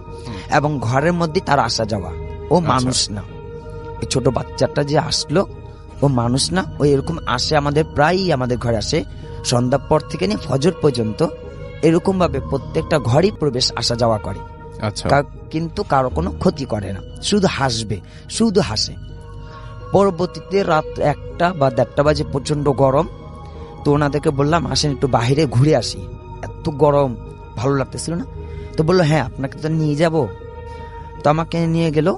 এবং ঘরের মধ্যে তার আসা যাওয়া। ও মানুষ না, এই ছোট বাচ্চাটা যে আসলো ও মানুষ না, ও এরকম আসে আমাদের, প্রায়ই আমাদের ঘরে আসে, সন্ধ্যার পর থেকে নিয়ে ফজর পর্যন্ত এরকম ভাবে প্রত্যেকটা ঘরই প্রবেশ আসা যাওয়া করে। কিন্তু কারো কোনো ক্ষতি করে না, শুধু হাসবে, শুধু হাসে। পরবর্তীতে রাত 1টা বা 1:30 বাজে প্রচন্ড গরম। তো ওনাদেরকে বললাম আসেন একটু বাইরে ঘুরে আসি, এত গরম ভালো লাগতেছিল না। তো বললো হ্যাঁ আপনাকে তো নিয়ে যাব। তো আমাকে নিয়ে গেল।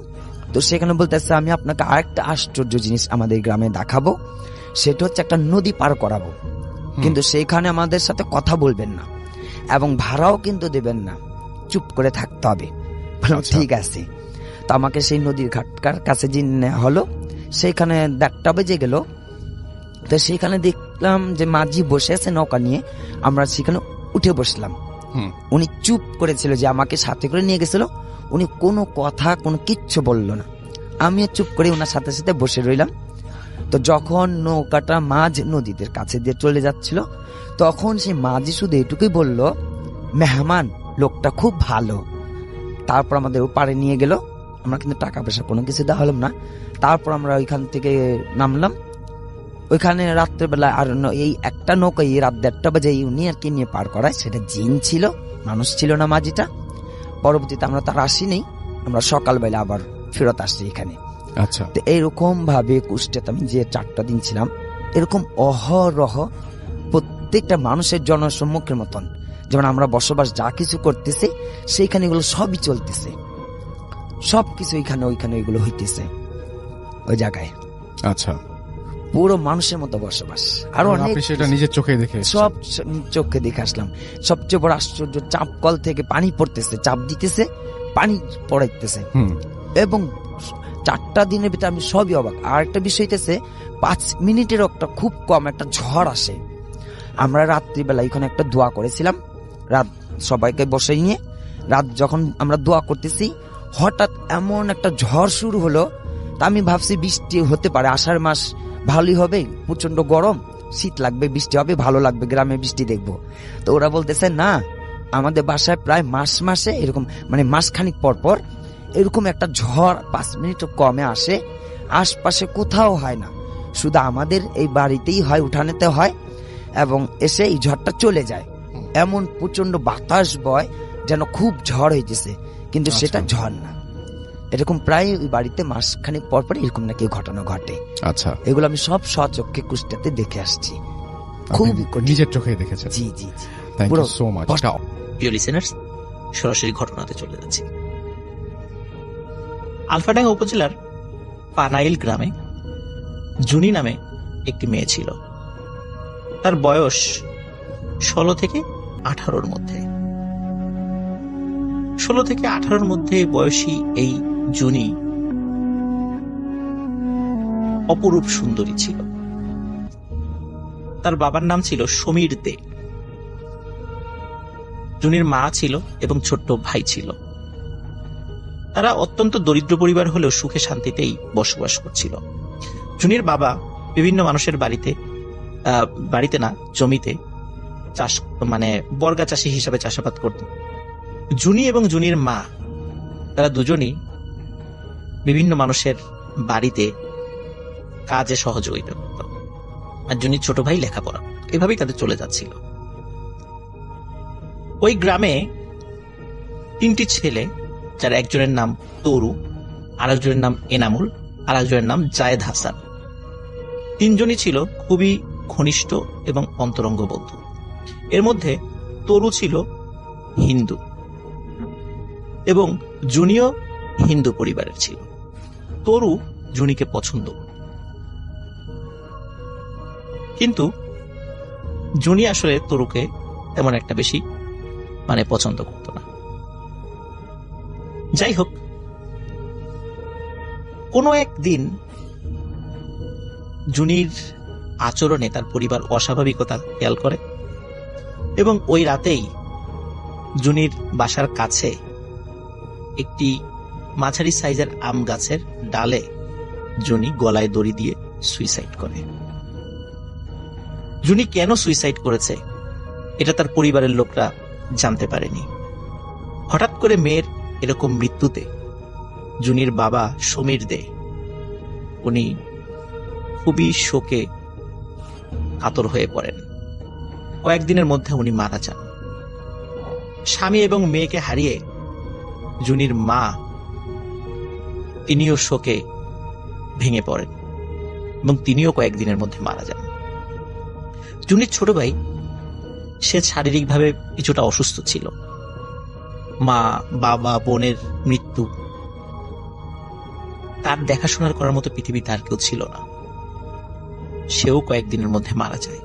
তো সেখানে বলতেছে আমি আপনাকে আরেকটা আশ্চর্য জিনিস আমাদের গ্রামে দেখাবো, সেটা হচ্ছে একটা নদী পার করাবো, কিন্তু সেইখানে আমাদের সাথে কথা বলবেন না এবং ভাড়াও কিন্তু দেবেন না, চুপ করে থাকতে হবে। ঠিক আছে। তো আমাকে সেই নদীর ঘাটকার কাছে যে হলো, সেইখানে 1:30 বেজে গেল। তো সেইখানে দেখলাম যে মাঝি বসে আছে নৌকা নিয়ে, আমরা সেখানে উঠে বসলাম। উনি চুপ করেছিল, যে আমাকে সাথে করে নিয়ে গেছিল, উনি কোনো কথা কোনো কিচ্ছু বলল না। আমিও চুপ করে ওনার সাথে সাথে বসে রইলাম। তো যখন নৌকাটা মাঝ নদীদের কাছে দিয়ে চলে যাচ্ছিল, তখন সেই মাঝি শুধু এটুকুই বলল, মেহমান লোকটা খুব ভালো। তারপর আমাদের পাড়ে নিয়ে গেল, আমরা কিন্তু টাকা পয়সা কোনো কিছু দেওয়া হলাম না। তারপর আমরা ওইখান থেকে নামলাম। ওইখানে রাত্রেবেলা আর এই একটা নৌকা এই রাত 1:30 বাজে উনি আর কি নিয়ে পার করায়, সেটা জিন ছিল, মানুষ ছিল না মাঝিটা। পরবর্তীতে আমরা তার আসিনি, আমরা সকালবেলা আবার ফেরত আসছি এখানে। আচ্ছা। তো এইরকম ভাবে কুষ্টিয়াতে আমি যে 4টা দিন ছিলাম, এরকম অহরহ প্রত্যেকটা মানুষের জনসম্মুখের মতন, যেমন আমরা বসবাস যা কিছু করতেছি সেইখানে এগুলো সবই চলতেছে, সবকিছু এখানে ওইখানে এগুলো হইতেছে ওই জায়গায়। আচ্ছা, পুরো মানুষের মতো বসবাস। আর অনেক সেটা নিজের চোখে দেখে, সব চোখে দেখে আসলাম। সবচেয়ে বড় আশ্চর্য, চাপ কল থেকে পানি পড়তেছে, চাপ দিতেছে, পানি পড়াইতেছে, এবং 4টা দিনের ভিতরে আমি সবই অবাক। আর একটা বিষয় হইতেছে 5 মিনিটের একটা খুব কম একটা ঝড় আসে। আমরা রাত্রিবেলা এখানে একটা দোয়া করেছিলাম, রাত সবাইকে বসে নিয়ে রাত যখন আমরা দোয়া করতেছি, হঠাৎ এমন একটা ঝড় শুরু হলো। তা আমি ভাবছি বৃষ্টি হতে পারে, আষাঢ় মাস ভালোই হবে, প্রচন্ড গরম, শীত লাগবে, বৃষ্টি হবে, ভালো লাগবে, গ্রামে বৃষ্টি দেখবো। তো ওরা বলতেছে না, আমাদের বাসায় প্রায় মাসে এরকম, মানে মাসখানিক পর পর এরকম একটা ঝড় 5 মিনিট কমে আসে, আশপাশে কোথাও হয় না, শুধু আমাদের এই বাড়িতেই হয়, উঠানেতে হয়। এবং এসে এই ঝড়টা চলে যায়। এমন প্রচন্ড বাতাস বয় যেন খুব ঝড় হইতেছে, কিন্তু সেটা ঝড় না। এরকম প্রায় ওই বাড়িতে মাসখানেক পর পর এরকম নাকি ঘটনা ঘটে। আচ্ছা, এগুলো আমি সব স্বচক্ষে কুষ্টিয়াতে দেখে আসছি। খুব নিজের চোখে দেখেছেন? জি জি জি। Thank you so much. প্রিয় লিসেনার্স, সরাসরি ঘটনাতে চলে যাচ্ছি। আলফাডাঙ্গা উপজেলার পানাইল গ্রামে জুনি নামে একটি মেয়ে ছিল। তার বয়স 16 থেকে 18-র মধ্যে। 16 থেকে 18-র মধ্যে বয়সী এই জুনি অপরূপ সুন্দরী ছিল। তার বাবার নাম ছিল সমীর দে। জুনির মা ছিল এবং ছোট্ট ভাই ছিল। তারা অত্যন্ত দরিদ্র পরিবার হলেও সুখে শান্তিতেই বসবাস করছিল। জুনির বাবা বিভিন্ন মানুষের বাড়িতে না, জমিতে চাষ, মানে বর্গা চাষী হিসাবে চাষাবাদ করত। জুনি এবং জুনির মা তারা দুজনই বিভিন্ন মানুষের বাড়িতে কাজে সহযোগিতা করত, আর জুনির ছোট ভাই লেখাপড়া। এভাবেই তাদের চলে যাচ্ছিল। ওই গ্রামে 3টি ছেলে, যার একজনের নাম তরু, আরেকজনের নাম এনামুল, আরেকজনের নাম জায়েদ হাসান। 3জনই ছিল খুবই ঘনিষ্ঠ এবং অন্তরঙ্গ বন্ধু। এর মধ্যে তরু ছিল হিন্দু এবং জুনিও হিন্দু পরিবারের ছিল। তরু জুনিকে পছন্দ করত, কিন্তু জুনি আসলে তরুকে তেমন একটা বেশি পছন্দ করত না। যাই হোক, কোনো একদিন জুনির আচরণে তার পরিবার অস্বাভাবিকতা খেয়াল করে এবং ওই রাতেই জুনির বাসার কাছে একটি মাঝারি সাইজের আম গাছের ডালে জুনি গলায় দড়ি দিয়ে সুইসাইড করে। জুনি কেন সুইসাইড করেছে এটা তার পরিবারের লোকরা জানতে পারেনি। হঠাৎ করে মেয়ের এরকম মৃত্যুতে জুনির বাবা সমীর দে, উনি খুবই শোকে কাতর হয়ে পড়েন। কয়েকদিনের মধ্যে উনি মারা যান। স্বামী এবং মেয়েকে হারিয়ে জুনির মা, তিনিও শোকে ভেঙে পড়েন এবং তিনিও কয়েকদিনের মধ্যে মারা যান। জুনির ছোট ভাই, সে শারীরিকভাবে কিছুটা অসুস্থ ছিল। মা, বাবা, বোনের মৃত্যু, তার দেখাশোনার করার মতো পৃথিবীতে আর কেউ ছিল না। সেও কয়েকদিনের মধ্যে মারা যায়।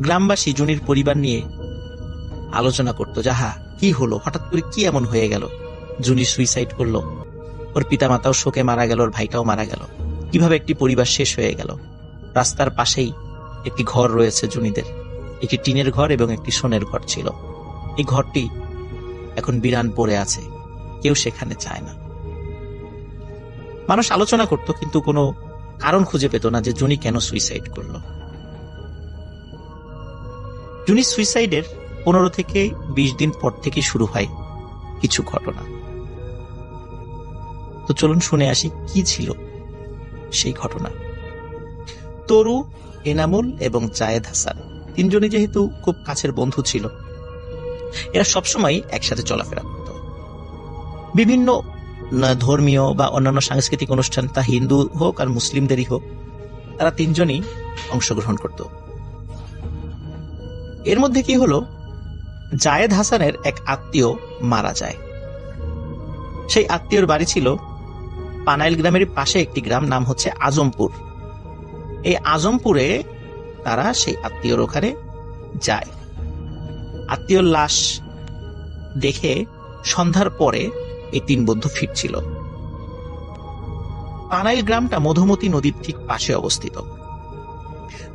গ্রামবাসী জুনির পরিবার নিয়ে আলোচনা করত, যাহা কি হলো, হঠাৎ করে কি এমন হয়ে গেল, জুনি সুইসাইড করলো, ওর পিতামাতাও শোকে মারা গেল, ওর ভাইটাও মারা গেল, কিভাবে একটি পরিবার শেষ হয়ে গেল। রাস্তার পাশেই একটি ঘর রয়েছে জুনিদের, একটি টিনের ঘর এবং একটি সোনের ঘর ছিল। এই ঘরটি এখন বিরান পড়ে আছে, কেউ সেখানে যায় না। মানুষ আলোচনা করত, কিন্তু কোনো কারণ খুঁজে পেত না যে জুনি কেন সুইসাইড করল। জুনি সুইসাইডের 15 থেকে 20 দিন পর থেকে শুরু হয় কিছু ঘটনা। তো চলুন শুনে আসি কি ছিল সেই ঘটনা। তরু, এনামুল এবং জায়েদ হাসান 3জনই যেহেতু খুব কাছের বন্ধু ছিল, এরা সবসময় একসাথে চলাফেরা করত। বিভিন্ন ধর্মীয় বা অন্যান্য সাংস্কৃতিক অনুষ্ঠান, তা হিন্দু হোক আর মুসলিমদেরই হোক, তারা 3জনই অংশগ্রহণ করত। এর মধ্যে কি হলো, জায়েদ হাসানের এক আত্মীয় মারা যায়। সেই আত্মীয়র বাড়ি ছিল পানাইল গ্রামের পাশে একটি গ্রাম, নাম হচ্ছে আজমপুর। এই আজমপুরে তারা সেই আত্মীয়র ওখানে যায়। আত্মীয়র লাশ দেখে সন্ধ্যার পরে এই 3 বন্ধু ফিরছিল। পানাইল গ্রামটা মধুমতি নদীর ঠিক পাশে অবস্থিত।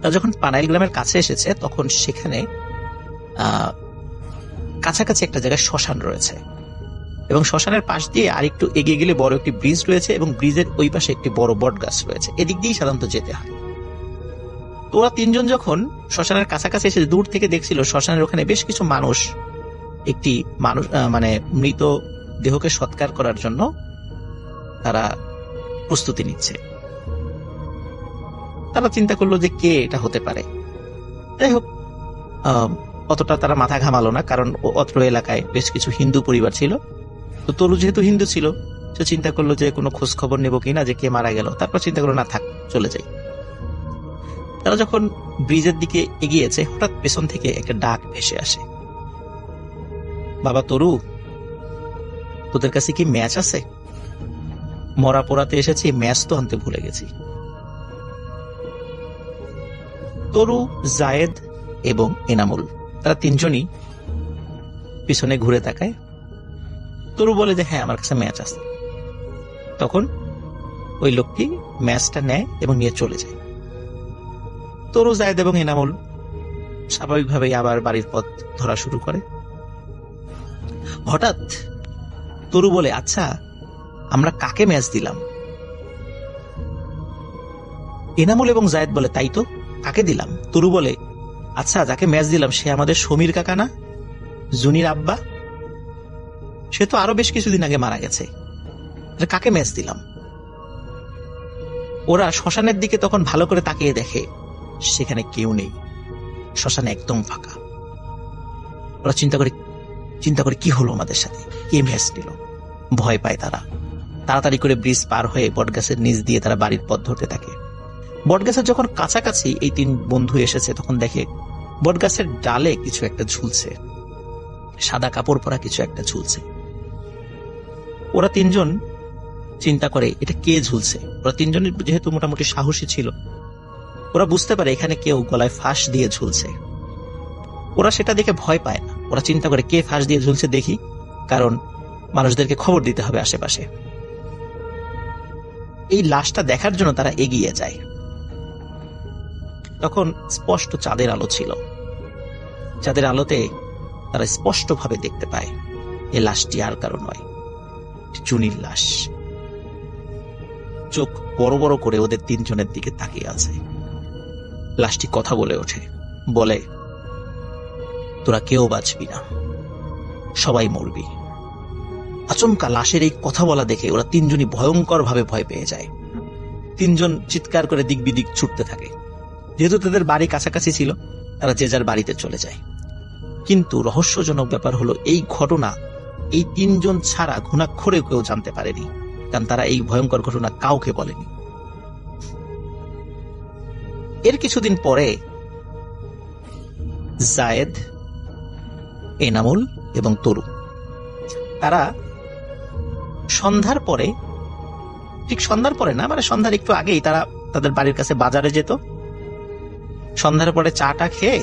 তা যখন পানাইল গ্রামের কাছে এসেছে, তখন সেখানে কাছাকাছি একটা জায়গায় শ্মশান রয়েছে এবং শ্মশানের পাশ দিয়ে আরেকটু এগিয়ে গেলে বড় একটি ব্রিজ রয়েছে এবং ব্রিজের ওই পাশে একটি বড় বট গাছ রয়েছে। এদিক দিয়েই সাধারণত যেতে হয়। তো ওরা 3জন যখন শ্মশানের কাছাকাছি এসে দূর থেকে দেখছিল শ্মশানের ওখানে বেশ কিছু মানুষ একটি মৃত দেহকে সৎকার করার জন্য তারা প্রস্তুতি নিচ্ছে। তারা চিন্তা করলো যে কে এটা হতে পারে। যাই হোক, অতটা তারা মাথা ঘামালো না, কারণ অত্র এলাকায় বেশ কিছু হিন্দু পরিবার ছিল। তো তরু যেহেতু হিন্দু ছিল, সে চিন্তা করলো যে কোনো খোঁজ খবর নেবো কিনা, যে কে মারা গেল। তারপর চিন্তা করলো না থাক, চলে যাই। তারা যখন ব্রিজের দিকে এগিয়েছে, হঠাৎ পেছন থেকে একটা ডাক ভেসে আসে, বাবা তরু, তোদের কাছে কি ম্যাচ আছে? মরা পোড়াতে এসেছি, ম্যাচ তো আনতে ভুলে গেছি। তরু, জায়েদ এবং এনামুল, তারা তিনজনই পিছনে ঘুরে তাকায়। তরু বলে যে হ্যাঁ, আমার কাছে ম্যাচ আছে। তখন ওই লোকটি ম্যাচটা নেয় এবং নিয়ে চলে যায়। তরু, জায়েদ এবং এনামুল স্বাভাবিকভাবেই আবার বাড়ির পথ ধরা শুরু করে। হঠাৎ তরু বলে, আচ্ছা আমরা কাকে ম্যাচ দিলাম? এনামুল এবং জায়েদ বলে, তাই তো, কাকে দিলাম? তরু বলে, আচ্ছা যাকে ম্যাচ দিলাম সে আমাদের সমীর কাকা না, জুনির আব্বা? সে তো আরো বেশ কিছুদিন আগে মারা গেছে, কাকে ম্যাচ দিলাম? ওরা শ্মশানের দিকে তখন ভালো করে তাকিয়ে দেখে সেখানে কেউ নেই, শ্মশানে একদম ফাঁকা। ওরা চিন্তা করে কি হলো আমাদের সাথে, কে ম্যাচ দিল? ভয় পায় তারা। তাড়াতাড়ি করে ব্রিজ পার হয়ে বটগাছের নিচ দিয়ে তারা বাড়ির পথ ধরতে থাকে। বটগাছের যখন কাছাকাছি এই তিন বন্ধু এসেছে, তখন দেখে বটগাছের ডালে কিছু একটা ঝুলছে, সাদা কাপড় পরা কিছু একটা ঝুলছে। ওরা তিনজন চিন্তা করে এটা কে ঝুলছে। ওরা তিনজনের যেহেতু মোটামুটি সাহসী ছিল, ওরা বুঝতে পারে এখানে কেউ গলায় ফাঁস দিয়ে ঝুলছে। ওরা সেটা দেখে ভয় পায় না। ওরা চিন্তা করে কে ফাঁস দিয়ে ঝুলছে দেখি, কারণ মানুষদেরকে খবর দিতে হবে আশেপাশে। এই লাশটা দেখার জন্য তারা এগিয়ে যায়। তখন স্পষ্ট চাঁদের আলো ছিল। চাঁদের আলোতে তারা স্পষ্টভাবে দেখতে পায় এই লাশটি আর কারো নয়, জুনির লাশ। চোখ বড় বড় করে ওদের তিনজনের দিকে তাকিয়ে আছে। লাশটি কথা বলে ওঠে, বলে, তোরা কেউ বাঁচবি না, সবাই মরবি। আচমকা লাশের এই কথা বলা দেখে ওরা তিনজনই ভয়ঙ্কর ভাবে ভয় পেয়ে যায়। তিনজন চিৎকার করে দিক বিদিক ছুটতে থাকে। যেহেতু তাদের বাড়ি কাছাকাছি ছিল, তারা যে যার বাড়িতে চলে যায়। কিন্তু রহস্যজনক ব্যাপার হলো, এই ঘটনা এই তিনজন ছাড়া ঘুণাক্ষরেও কেউ জানতে পারেনি, কারণ তারা এই ভয়ঙ্কর ঘটনা কাউকে বলেনি। এর কিছুদিন পরে জায়েদ, এনামুল এবং তরু তারা সন্ধ্যার পরে, ঠিক সন্ধ্যার পরে না, মানে সন্ধ্যার একটু আগেই তারা তাদের বাড়ির কাছে বাজারে যেত। সন্ধ্যার পরে চাটা খেয়ে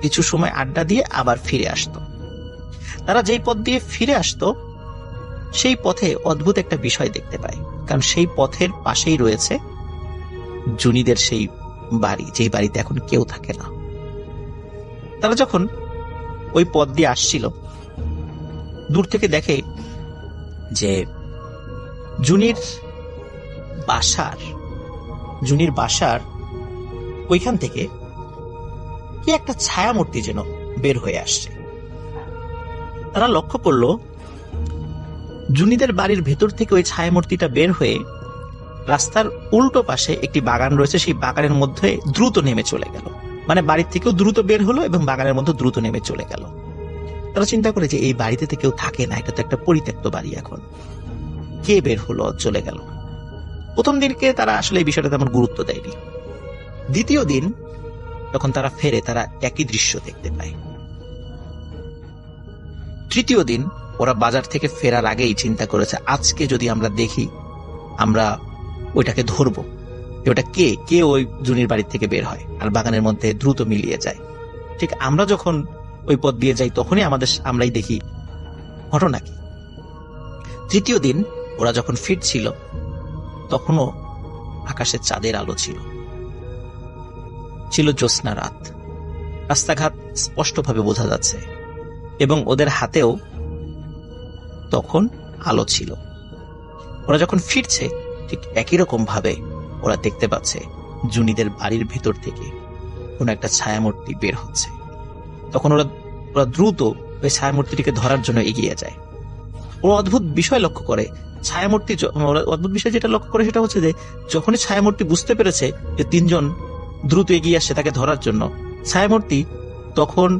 কিছু সময় আড্ডা দিয়ে আবার ফিরে আসতো। তারা যেই পথ দিয়ে ফিরে আসতো, সেই পথে অদ্ভুত একটা বিষয় দেখতে পায়, কারণ সেই পথের পাশেই রয়েছে জুনিদের সেই বাড়ি, যেই বাড়িতে এখন কেউ থাকে না। তারা যখন ওই পথ দিয়ে আসছিল, দূর থেকে দেখে যে জুনির বাসার ওইখান থেকে কি একটা ছায়ামূর্তি যেন বের হয়ে আসছে। তারা লক্ষ্য করল জুনিদের বাড়ির ভেতর থেকে ওই ছায়ামূর্তিটা বের হয়ে রাস্তার উল্টো পাশে একটি বাগান রয়েছে, সেই বাগানের মধ্যে দ্রুত নেমে চলে গেল। মানে বাড়ির থেকেও দ্রুত বের হলো এবং বাগানের মধ্যে দ্রুত নেমে চলে গেল। তারা চিন্তা করে যে এই বাড়িতে তো কেউ থাকে না, এটা তো একটা পরিত্যক্ত বাড়ি, এখন কে বের হলো চলে গেল। প্রথম দিনকে তারা আসলে এই বিষয়টা তেমন গুরুত্ব দেয়নি। দ্বিতীয় দিন যখন তারা ফেরে, তারা একই দৃশ্য দেখতে পায়। তৃতীয় দিন ওরা বাজার থেকে ফেরার আগেই চিন্তা করেছে, আজকে যদি আমরা দেখি, আমরা ওইটাকে ধরবো, ওটা কে ওই জুনির বাড়ি থেকে বের হয় আর বাগানের মধ্যে দ্রুত মিলিয়ে যায়। ঠিক আমরা যখন ওই পথ দিয়ে যাই, তখনই আমরাই দেখি ঘটনা কি। তৃতীয় দিন ওরা যখন ফিরছিল, তখনও আকাশে চাঁদের আলো ছিল জ্যোৎস্না রাত। রাস্তাঘাট স্পষ্টভাবে বোঝা যাচ্ছে এবং ওদের হাতেও তখন আলো ছিল। ওরা যখন ফিরছে, ঠিক একই রকম ভাবে ওরা দেখতে পাচ্ছে জুনিদের বাড়ির ভেতর থেকে কোন একটা ছায়ামূর্তি বের হচ্ছে। তখন ওরা দ্রুত ওই ছায়ামূর্তিটিকে ধরার জন্য এগিয়ে যায়। ওরা অদ্ভুত বিষয় লক্ষ্য করে। অদ্ভুত বিষয় যেটা লক্ষ্য করে সেটা হচ্ছে যে যখনই ছায়ামূর্তি বুঝতে পেরেছে যে তিনজন দ্রুত এগিয়ে আসছে তাকে ধরার জন্য, ছায়ামূর্তি তখন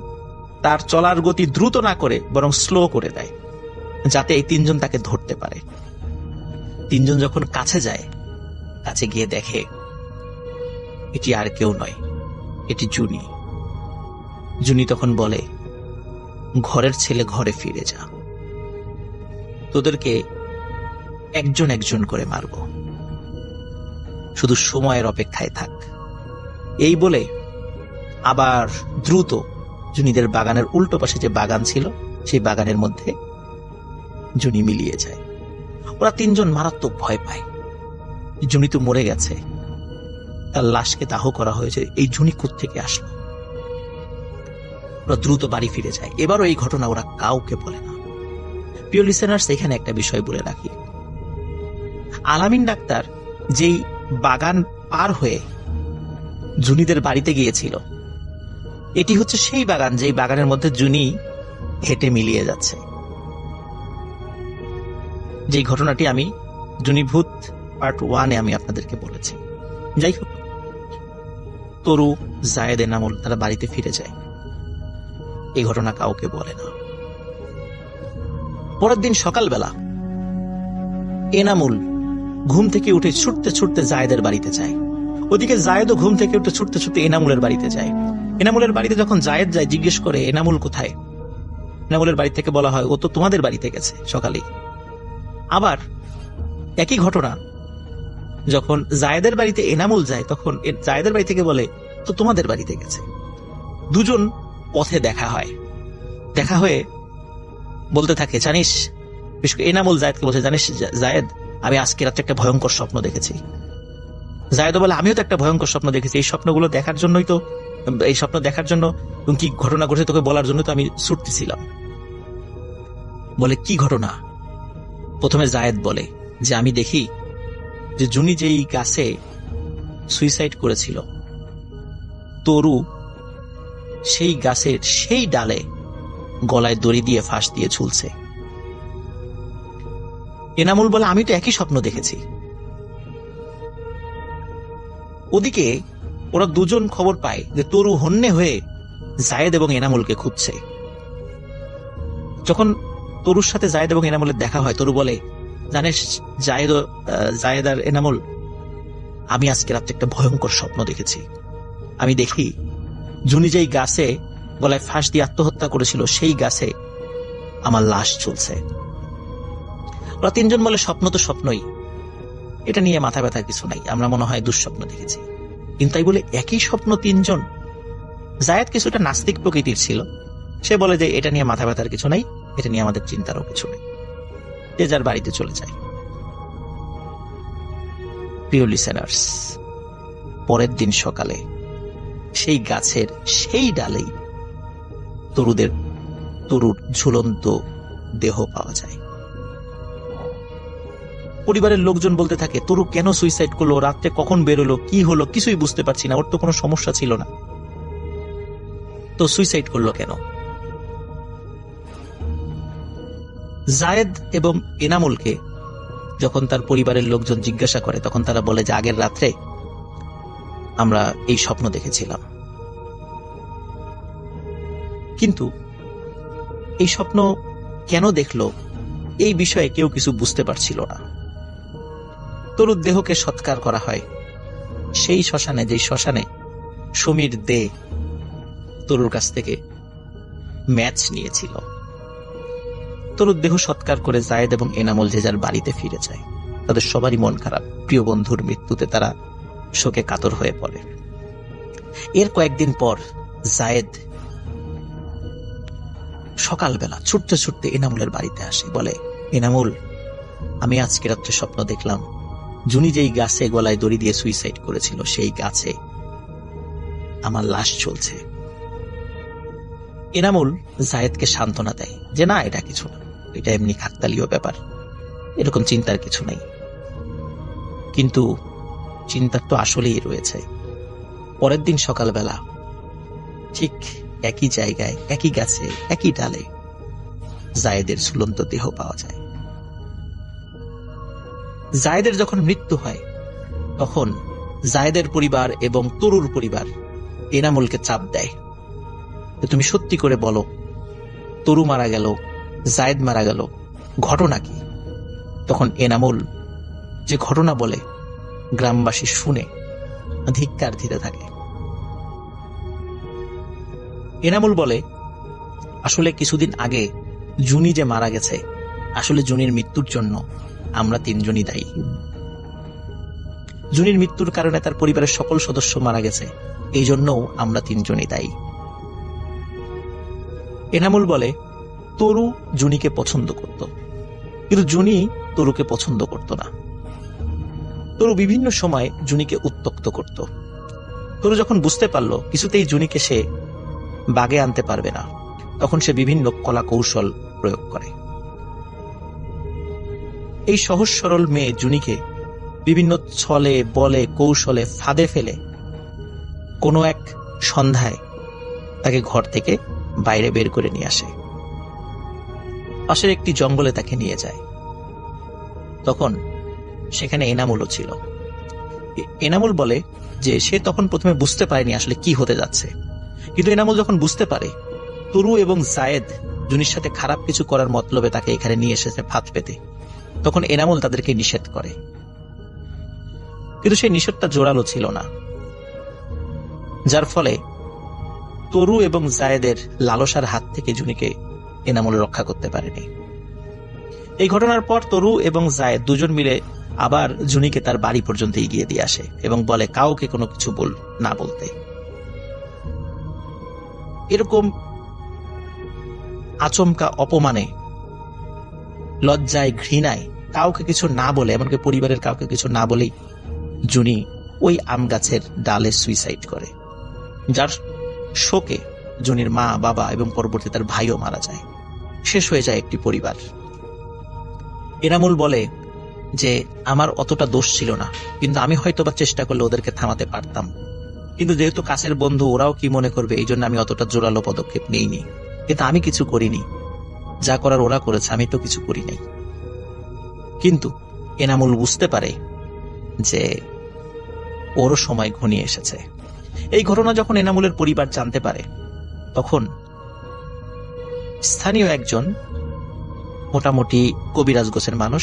তার চলার গতি দ্রুত না করে বরং স্লো করে দেয়, যাতে এই তিনজন তাকে ধরতে পারে। তিনজন যখন কাছে যায়, কাছে গিয়ে দেখে এটি আর কেউ নয়, এটি জুনি। জুনি তখন বলে, ঘরের ছেলে ঘরে ফিরে যা, তোদেরকে একজন একজন করে মারব, শুধু সময়ের অপেক্ষায় থাক। এই বলে আবার দ্রুত জুনিদের বাগানের উল্টো পাশে যে বাগান ছিল সেই বাগানের মধ্যে জুনি মিলিয়ে যায়। ওরা তিনজন মারাত্মক ভয় পায়, জুনি তো মরে গেছে, তার লাশকে দাহ করা হয়েছে, এই জুনি কোত্থেকে আসলো। ওরা দ্রুত বাড়ি ফিরে যায়। এবারও এই ঘটনা ওরা কাউকে বলে না। প্রিয় লিসেনার্স, এখানে একটা বিষয় বলে রাখি, আলামিন ডাক্তার যেই বাগান পার হয়ে জুনিদের বাড়িতে গিয়েছিল, এটি হচ্ছে সেই বাগান যেই বাগানের মধ্যে জুনি হেঁটে মিলিয়ে যাচ্ছে। যে ঘটনাটি আমি জুনিভূত পার্ট 1 আমি আপনাদেরকে বলেছি। যাই হোক, তরু, জায়েদ, এনামুল তারা বাড়িতে ফিরে যায়। এই ঘটনা কাউকে বলে না। পরের দিন সকালবেলা এনামুল ঘুম থেকে উঠে ছুটতে ছুটতে জায়েদের বাড়িতে যায়। ওদিকে জায়েদও ঘুম থেকে উঠে ছুটতে ছুটতে এনামুলের বাড়িতে যায়। এনামুলের বাড়িতে যখন জায়েদ যায়, জিজ্ঞেস করে এনামুল কোথায়। এনামুলের বাড়ি থেকে বলা হয়, ও তো তোমাদের বাড়িতে গেছে সকালেই। আবার একই ঘটনা যখন জায়েদের বাড়িতে এনামুল যায়, তখন জায়েদের বাড়ি থেকে বলে, তো তোমাদের বাড়িতে গেছে। দুজন পথে দেখা হয়। দেখা হয়ে বলতে থাকে, জানিস, বিশেষ করে এনামুল জায়েদকে বলছে, জানিস জায়েদ, আমি আজকে রাতে একটা ভয়ঙ্কর স্বপ্ন দেখেছি। জায়েদ বলে, আমিও তো একটা ভয়ঙ্কর স্বপ্ন দেখেছি। এই স্বপ্নগুলো দেখার জন্যই তো, এই স্বপ্ন দেখার জন্য কি ঘটনা ঘটেছে তোকে বলার জন্য তো আমি ছুটতেছিলাম। বলে, কি ঘটনা? প্রথমে জায়েদ বলে যে, আমি দেখি যে জুনি যেই গাছে সুইসাইড করেছিল, তরু সেই গাছের সেই ডালে গলায় দড়ি দিয়ে ফাঁস দিয়ে ঝুলছে। এনামুল বলে, আমি তো একই স্বপ্ন দেখেছি। ওদিকে ওরা দুজন খবর পায় যে তরু হন্যে হয়ে জায়েদ এবং এনামুলকে খুঁজছে। যখন তরুর সাথে জায়েদ এবং এনামুলের দেখা হয়, তরু বলে, জানিস জায়েদ আর এনামুল, আমি আজকে রাতে একটা ভয়ঙ্কর স্বপ্ন দেখেছি। আমি দেখি জুনি যেই গাছে গলায় ফাঁস দিয়ে আত্মহত্যা করেছিল, সেই গাছে আমার লাশ চলছে। ওরা তিনজন বলে, স্বপ্ন তো স্বপ্নই, এটা নিয়ে মাথা ব্যথার কিছু নাই, আমরা মনে হয় দুঃস্বপ্ন দেখেছি। কিন্তু তাই বলে একই স্বপ্ন তিনজন। জায়েদ কিছুটা নাস্তিক প্রকৃতির ছিল, সে বলে যে এটা নিয়ে মাথা ব্যথার কিছু নাই, এটা নিয়ে আমাদের চিন্তারও কিছু নেই, যে যার বাড়িতে চলে যায়। প্রিয় লিসেনার্স, পরের দিন সকালে সেই গাছের সেই ডালেই তরুর ঝুলন্ত দেহ পাওয়া যায়। পরিবারের লোকজন বলতে থাকে, তরু কেন সুইসাইড করলো, রাত্রে কখন বেরোলো, কি হলো, কিছুই বুঝতে পারছি না, ওর তো কোনো সমস্যা ছিল না, তো সুইসাইড করলো কেন? জায়েদ এবং এনামুলকে যখন তার পরিবারের লোকজন জিজ্ঞাসা করে, তখন তারা বলে যে আগের রাত্রে আমরা এই স্বপ্ন দেখেছিলাম। কিন্তু এই স্বপ্ন কেন দেখলো, এই বিষয়ে কেউ কিছু বুঝতে পারছিল না। তরুর দেহকে সৎকার করা হয় সেই শ্মশানে, যে শ্মশানে সমীর দে তরুর কাছ থেকে ম্যাচ নিয়েছিল। তরুর দেহ সৎকার করে জায়েদ এবং এনামুল যে যার বাড়িতে ফিরে যায়। তাদের সবারই মন খারাপ, প্রিয় বন্ধুর মৃত্যুতে তারা শোকে কাতর হয়ে পড়ে। এর কয়েকদিন পর জায়েদ সকালবেলা ছুটতে ছুটতে এনামুলের বাড়িতে আসে। বলে, এনামুল, আমি আজকে রাত্রে স্বপ্ন দেখলাম জুনি যেই গাছে গলায় দড়ি দিয়ে সুইসাইড করেছিল, সেই গাছে আমার লাশ চলছে। এনামুল জায়েদকে সান্ত্বনা দেয় যে না, এটা কিছু না, এটা এমনি কাকতালীয় ব্যাপার, এরকম চিন্তার কিছু নেই। কিন্তু চিন্তার তো আসলেই রয়েছে। পরের দিন সকালবেলা ঠিক একই জায়গায়, একই গাছে, একই ডালে জায়েদের ঝুলন্ত দেহ পাওয়া যায়। জায়েদের যখন মৃত্যু হয়, তখন জায়েদের পরিবার এবং তরুর পরিবার এনামুলকে চাপ দেয়, তুমি সত্যি করে বলো, তরু মারা গেল, জায়েদ মারা গেল, ঘটনা কি? তখন এনামুল যে ঘটনা বলে গ্রামবাসী শুনে ধিক্কার দিতে থাকে। এনামুল বলে, আসলে কিছুদিন আগে জুনি যে মারা গেছে, আসলে জুনির মৃত্যুর জন্য আমরা 3 জনই দায়ী। জুনির মৃত্যুর কারণে তার পরিবারের সকল সদস্য মারা গেছে, এই জন্যও আমরা 3 জনই দায়ী। এনামুল বলে, তরু জুনিকে পছন্দ করত, কিন্তু জুনি তরুকে পছন্দ করত না। তরু বিভিন্ন সময় জুনিকে উত্ত্যক্ত করত। তরু যখন বুঝতে পারল কিছুতেই জুনিকে সে বাগে আনতে পারবে না, তখন সে বিভিন্ন কলা কৌশল প্রয়োগ করে। এই সহজ সরল মেয়ে জুনিকে বিভিন্ন ছলে বলে কৌশলে ফাঁদে ফেলে কোনো এক সন্ধ্যায় তাকে ঘর থেকে বাইরে বের করে নিয়ে আসে, পাশের একটি জঙ্গলে তাকে নিয়ে যায়। তখন সেখানে এনামুলও ছিল। এনামুল বলে যে সে তখন প্রথমে বুঝতে পারেনি আসলে কি হতে যাচ্ছে, কিন্তু এনামুল যখন বুঝতে পারে তরু এবং জায়েদ জুনির সাথে খারাপ কিছু করার মতলবে তাকে এখানে নিয়ে এসেছে ফাঁদ পেতে, তখন এনামুল তাদেরকে নিষেধ করে। কিন্তু সেই নিষেধটা জোরালো ছিল না, যার ফলে তরু এবং জায়েদের লালসার হাত থেকে জুনিকে এনামুল রক্ষা করতে পারেনি। এই ঘটনার পর তরু এবং জায়েদ দুজন মিলে আবার জুনিকে তার বাড়ি পর্যন্ত এগিয়ে দিয়ে আসে এবং বলে কাউকে কোনো কিছু না বলতে। এরকম আচমকা অপমানে, লজ্জায়, ঘৃণায় কাউকে কিছু না বলে, এমনকি পরিবারের কাউকে কিছু না বলেই জুনি ওই আম গাছের ডালে সুইসাইড করে, যার শোকে জুনির মা, বাবা এবং পরবর্তী তার ভাইও মারা যায়। শেষ হয়ে যায় একটি পরিবার। এনামুল বলে যে আমার অতটা দোষ ছিল না, কিন্তু আমি হয়তোবা চেষ্টা করলে ওদেরকে থামাতে পারতাম, কিন্তু যেহেতু কাছের বন্ধু, ওরাও কি মনে করবে, এই জন্য আমি অতটা জোরালো পদক্ষেপ নেইনি। কিন্তু আমি কিছু করিনি, যা করার ওরা করেছে, আমি তো কিছু করি নাই। কিন্তু এনামুল বুঝতে পারে যে ওরও সময় ঘনিয়ে এসেছে। এই ঘটনা যখন এনামুলের পরিবার জানতে পারে, তখন স্থানীয় একজন মোটামুটি কবিরাজ গোছের মানুষ,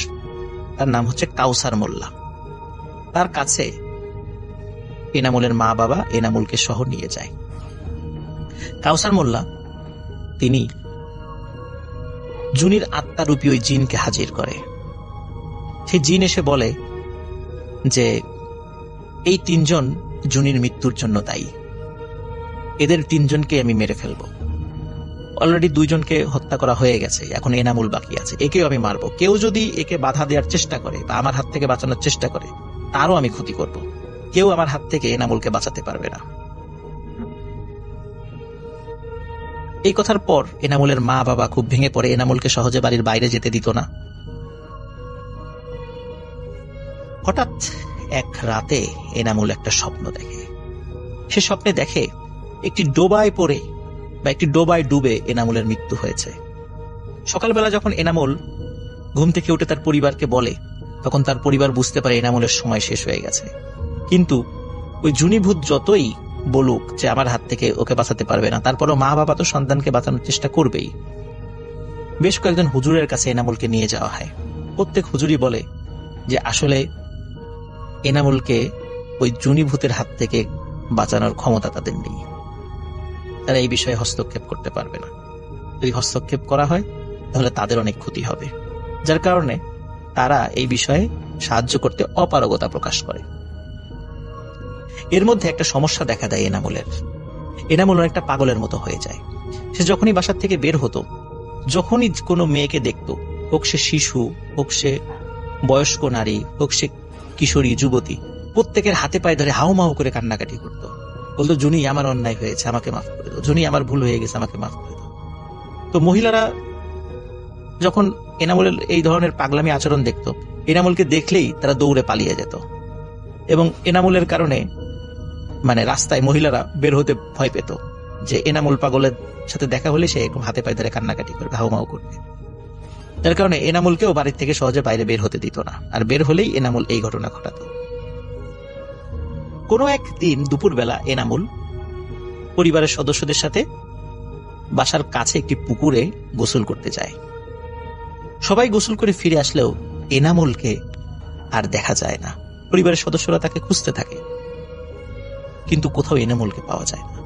তার নাম হচ্ছে কাউসার মোল্লা, তার কাছে এনামুলের মা বাবা এনামুলকে সহ নিয়ে যায়। কাউসার মোল্লা তিনি জুনির আত্মারূপী ওই জিনকে হাজির করে। সেই জিন এসে বলে যে এই 3 জন জুনির মৃত্যুর জন্য দায়ী, এদের 3 জনকে আমি মেরে ফেলব। অলরেডি 2 জনকে হত্যা করা হয়ে গেছে, এখন এনামুল বাকি আছে, একেও আমি মারব। কেউ যদি একে বাধা দেওয়ার চেষ্টা করে বা আমার হাত থেকে বাঁচানোর চেষ্টা করে, তারও আমি ক্ষতি করব। কেউ আমার হাত থেকে এনামুলকে বাঁচাতে পারবে না। এই কথার পর এনামুলের মা বাবা খুব ভেঙে পড়ে, এনামুলকে সহজে বাড়ির বাইরে যেতে দিত না। হঠাৎ এক রাতে এনামুল একটা স্বপ্ন দেখে। সে স্বপ্নে দেখে একটি ডোবায় পড়ে বা একটি ডোবায় ডুবে এনামুলের মৃত্যু হয়েছে। সকালবেলা যখন এনামুল ঘুম থেকে উঠে তার পরিবারকে বলে, তখন তার পরিবার বুঝতে পারে এনামুলের সময় শেষ হয়ে গেছে। কিন্তু ওই জুনিভূত যতই বলুক যে আমার হাত থেকে ওকে বাঁচাতে পারবে না, তারপরও মা বাবা তো সন্তানকে বাঁচানোর চেষ্টা করবেই। বেশ কয়েকজন হুজুরের কাছে এনামুলকে নিয়ে যাওয়া হয়। প্রত্যেক হুজুরই বলে যে আসলে এনামুলকে ওই জুনিভূতের হাত থেকে বাঁচানোর ক্ষমতা তাদের নেই, তারা এই বিষয়ে হস্তক্ষেপ করতে পারবে না। যদি হস্তক্ষেপ করা হয় তাহলে তাদের অনেক ক্ষতি হবে, যার কারণে তারা এই বিষয়ে সাহায্য করতে অপারগতা প্রকাশ করে। এর মধ্যে একটা সমস্যা দেখা দেয় এনামুলের। এনামুল একটা পাগলের মতো হয়ে যায়। সে যখনই বাসার থেকে বের হতো, যখনই কোনো মেয়েকে দেখত, হোক সে শিশু, হোক সে বয়স্ক নারী, হোক সে কিশোরী, যুবতী, প্রত্যেকের হাতে পায়ে ধরে হাউমাউ করে কান্নাকাটি করতো। বলতো, জুনি আমার অন্যায় হয়েছে, আমাকে মাফ করে দাও, জুনি আমার ভুল হয়ে গেছে, আমাকে মাফ করে দাও। তো মহিলারা যখন এনামুলের এই ধরনের পাগলামি আচরণ দেখত, এনামুলকে দেখলেই তারা দৌড়ে পালিয়ে যেত এবং এনামুলের কারণে রাস্তায় মহিলারা বের হতে ভয় পেত যে এনামুল পাগলের সাথে দেখা হলে সে হাতে পায়ে ধরে কান্নাকাটি করবে, হাউমাউ করবে। যার কারণে এনামুলকেও বাড়ির থেকে সহজে বাইরে বের হতে দিত না, আর বের হলেই এনামুল এই ঘটনা ঘটাত। কোনো একদিন দুপুরবেলা এনামুল পরিবারের সদস্যদের সাথে বাসার কাছে একটি পুকুরে গোসল করতে যায়। সবাই গোসল করে ফিরে আসলেও এনামুলকে আর দেখা যায় না। পরিবারের সদস্যরা তাকে খুঁজতে থাকে, কিন্তু কোথাও এনামুলকে পাওয়া যায় না।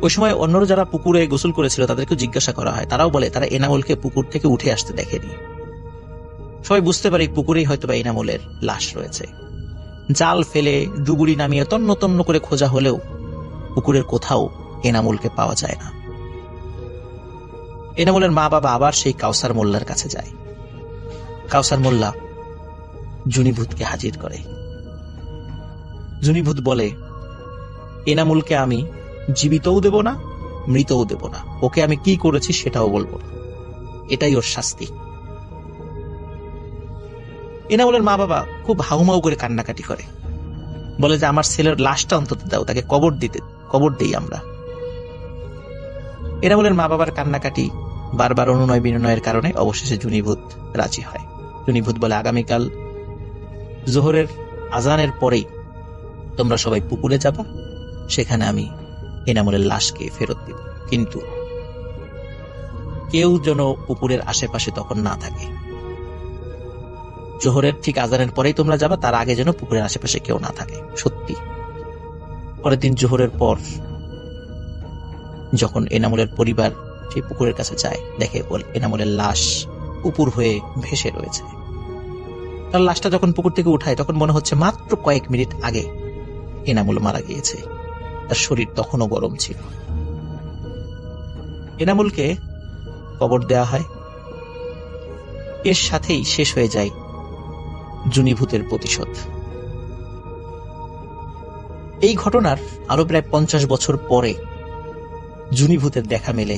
ওই সময় অন্যরা যারা পুকুরে গোসল করেছিল তাদেরকে জিজ্ঞাসা করা হয়, তারাও বলে তারা এনামুলকে পুকুর থেকে উঠে আসতে দেখেনি। সবাই বুঝতে পারে পুকুরেই হয়তোবা এনামুলের লাশ রয়েছে। জাল ফেলে ডুবুরি নামিয়ে তন্ন তন্ন করে খোঁজা হলেও পুকুরের কোথাও এনামুলকে পাওয়া যায় না। এনামুলের মা বাবা আবার সেই কাউসার মোল্লার কাছে যায়। কাউসার মোল্লা জুনিভূতকে হাজির করে। জুনিভূত বলে, এনামুলকে আমি জীবিতও দেব না, মৃতও দেব না, ওকে আমি কি করেছি সেটাও বলবো না, এটাই ওর শাস্তি। এনামুলের মা বাবা খুব হাউমাউ করে কান্নাকাটি করে, বলে যে আমার ছেলের লাশটা অন্তত দাও, তাকে কবর দেই আমরা। এনামুলের মা বাবার কান্নাকাটি বারবার অনুনয় বিনয়ের কারণে অবশেষে জুনিভূত রাজি হয়। জুনিভূত বলে, আগামীকাল জোহরের আজানের পরেই তোমরা সবাই পুকুরে যাবা, সেখানে আমি এনামুলের লাশকে ফেরত দিব, কিন্তু কেউ যেন পুকুরের আশেপাশে তখন না থাকে। জোহরের ঠিক আজানের পরেই তোমরা যাবা, তার আগে যেন পুকুরের আশেপাশে কেউ না থাকে। সত্যি পরের দিন জোহরের পর যখন এনামুলের পরিবার সেই পুকুরের কাছে যায়, দেখে এনামুলের লাশ উপর হয়ে ভেসে রয়েছে। তার লাশটা যখন পুকুর থেকে উঠায় তখন মনে হচ্ছে মাত্র কয়েক মিনিট আগে এনামুল মারা গিয়েছে। তার শরীর তখনও গরম ছিল। এনামুলকে কবর দেয়া হয়। এর সাথেই শেষ হয়ে যায় জুনিভূতের প্রতিশোধ। এই ঘটনার আরো প্রায় 50 বছর পরে জুনিভূতের দেখা মেলে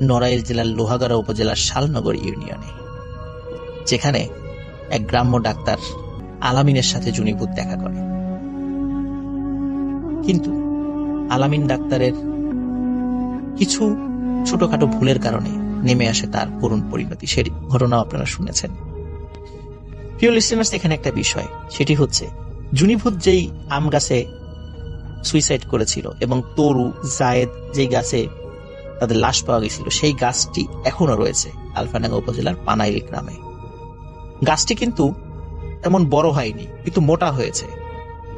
নড়াইল জেলার লোহাগাড়া উপজেলার শালনগর ইউনিয়নে, যেখানে এক গ্রাম্য ডাক্তার আলামিনের সাথে জুনিভূত দেখা করে। কিন্তু আলামিন ডাক্তারের কিছু ছোটখাটো ভুলের কারণে নেমে আসে তার করুণ পরিণতি। সেই ঘটনাও আপনারা শুনেছেন। প্রিয় লিসেনার্স, এখানে একটা বিষয়, সেটি হচ্ছে জুনিভূত যেই আম গাছে সুইসাইড করেছিল এবং তরু জায়েদ যেই গাছে তাদের লাশ পাওয়া গেছিল, সেই গাছটি এখনো রয়েছে আলফাডাঙ্গা উপজেলার পানাইল গ্রামে। গাছটি কিন্তু তেমন বড় হয়নি, কিন্তু মোটা হয়েছে।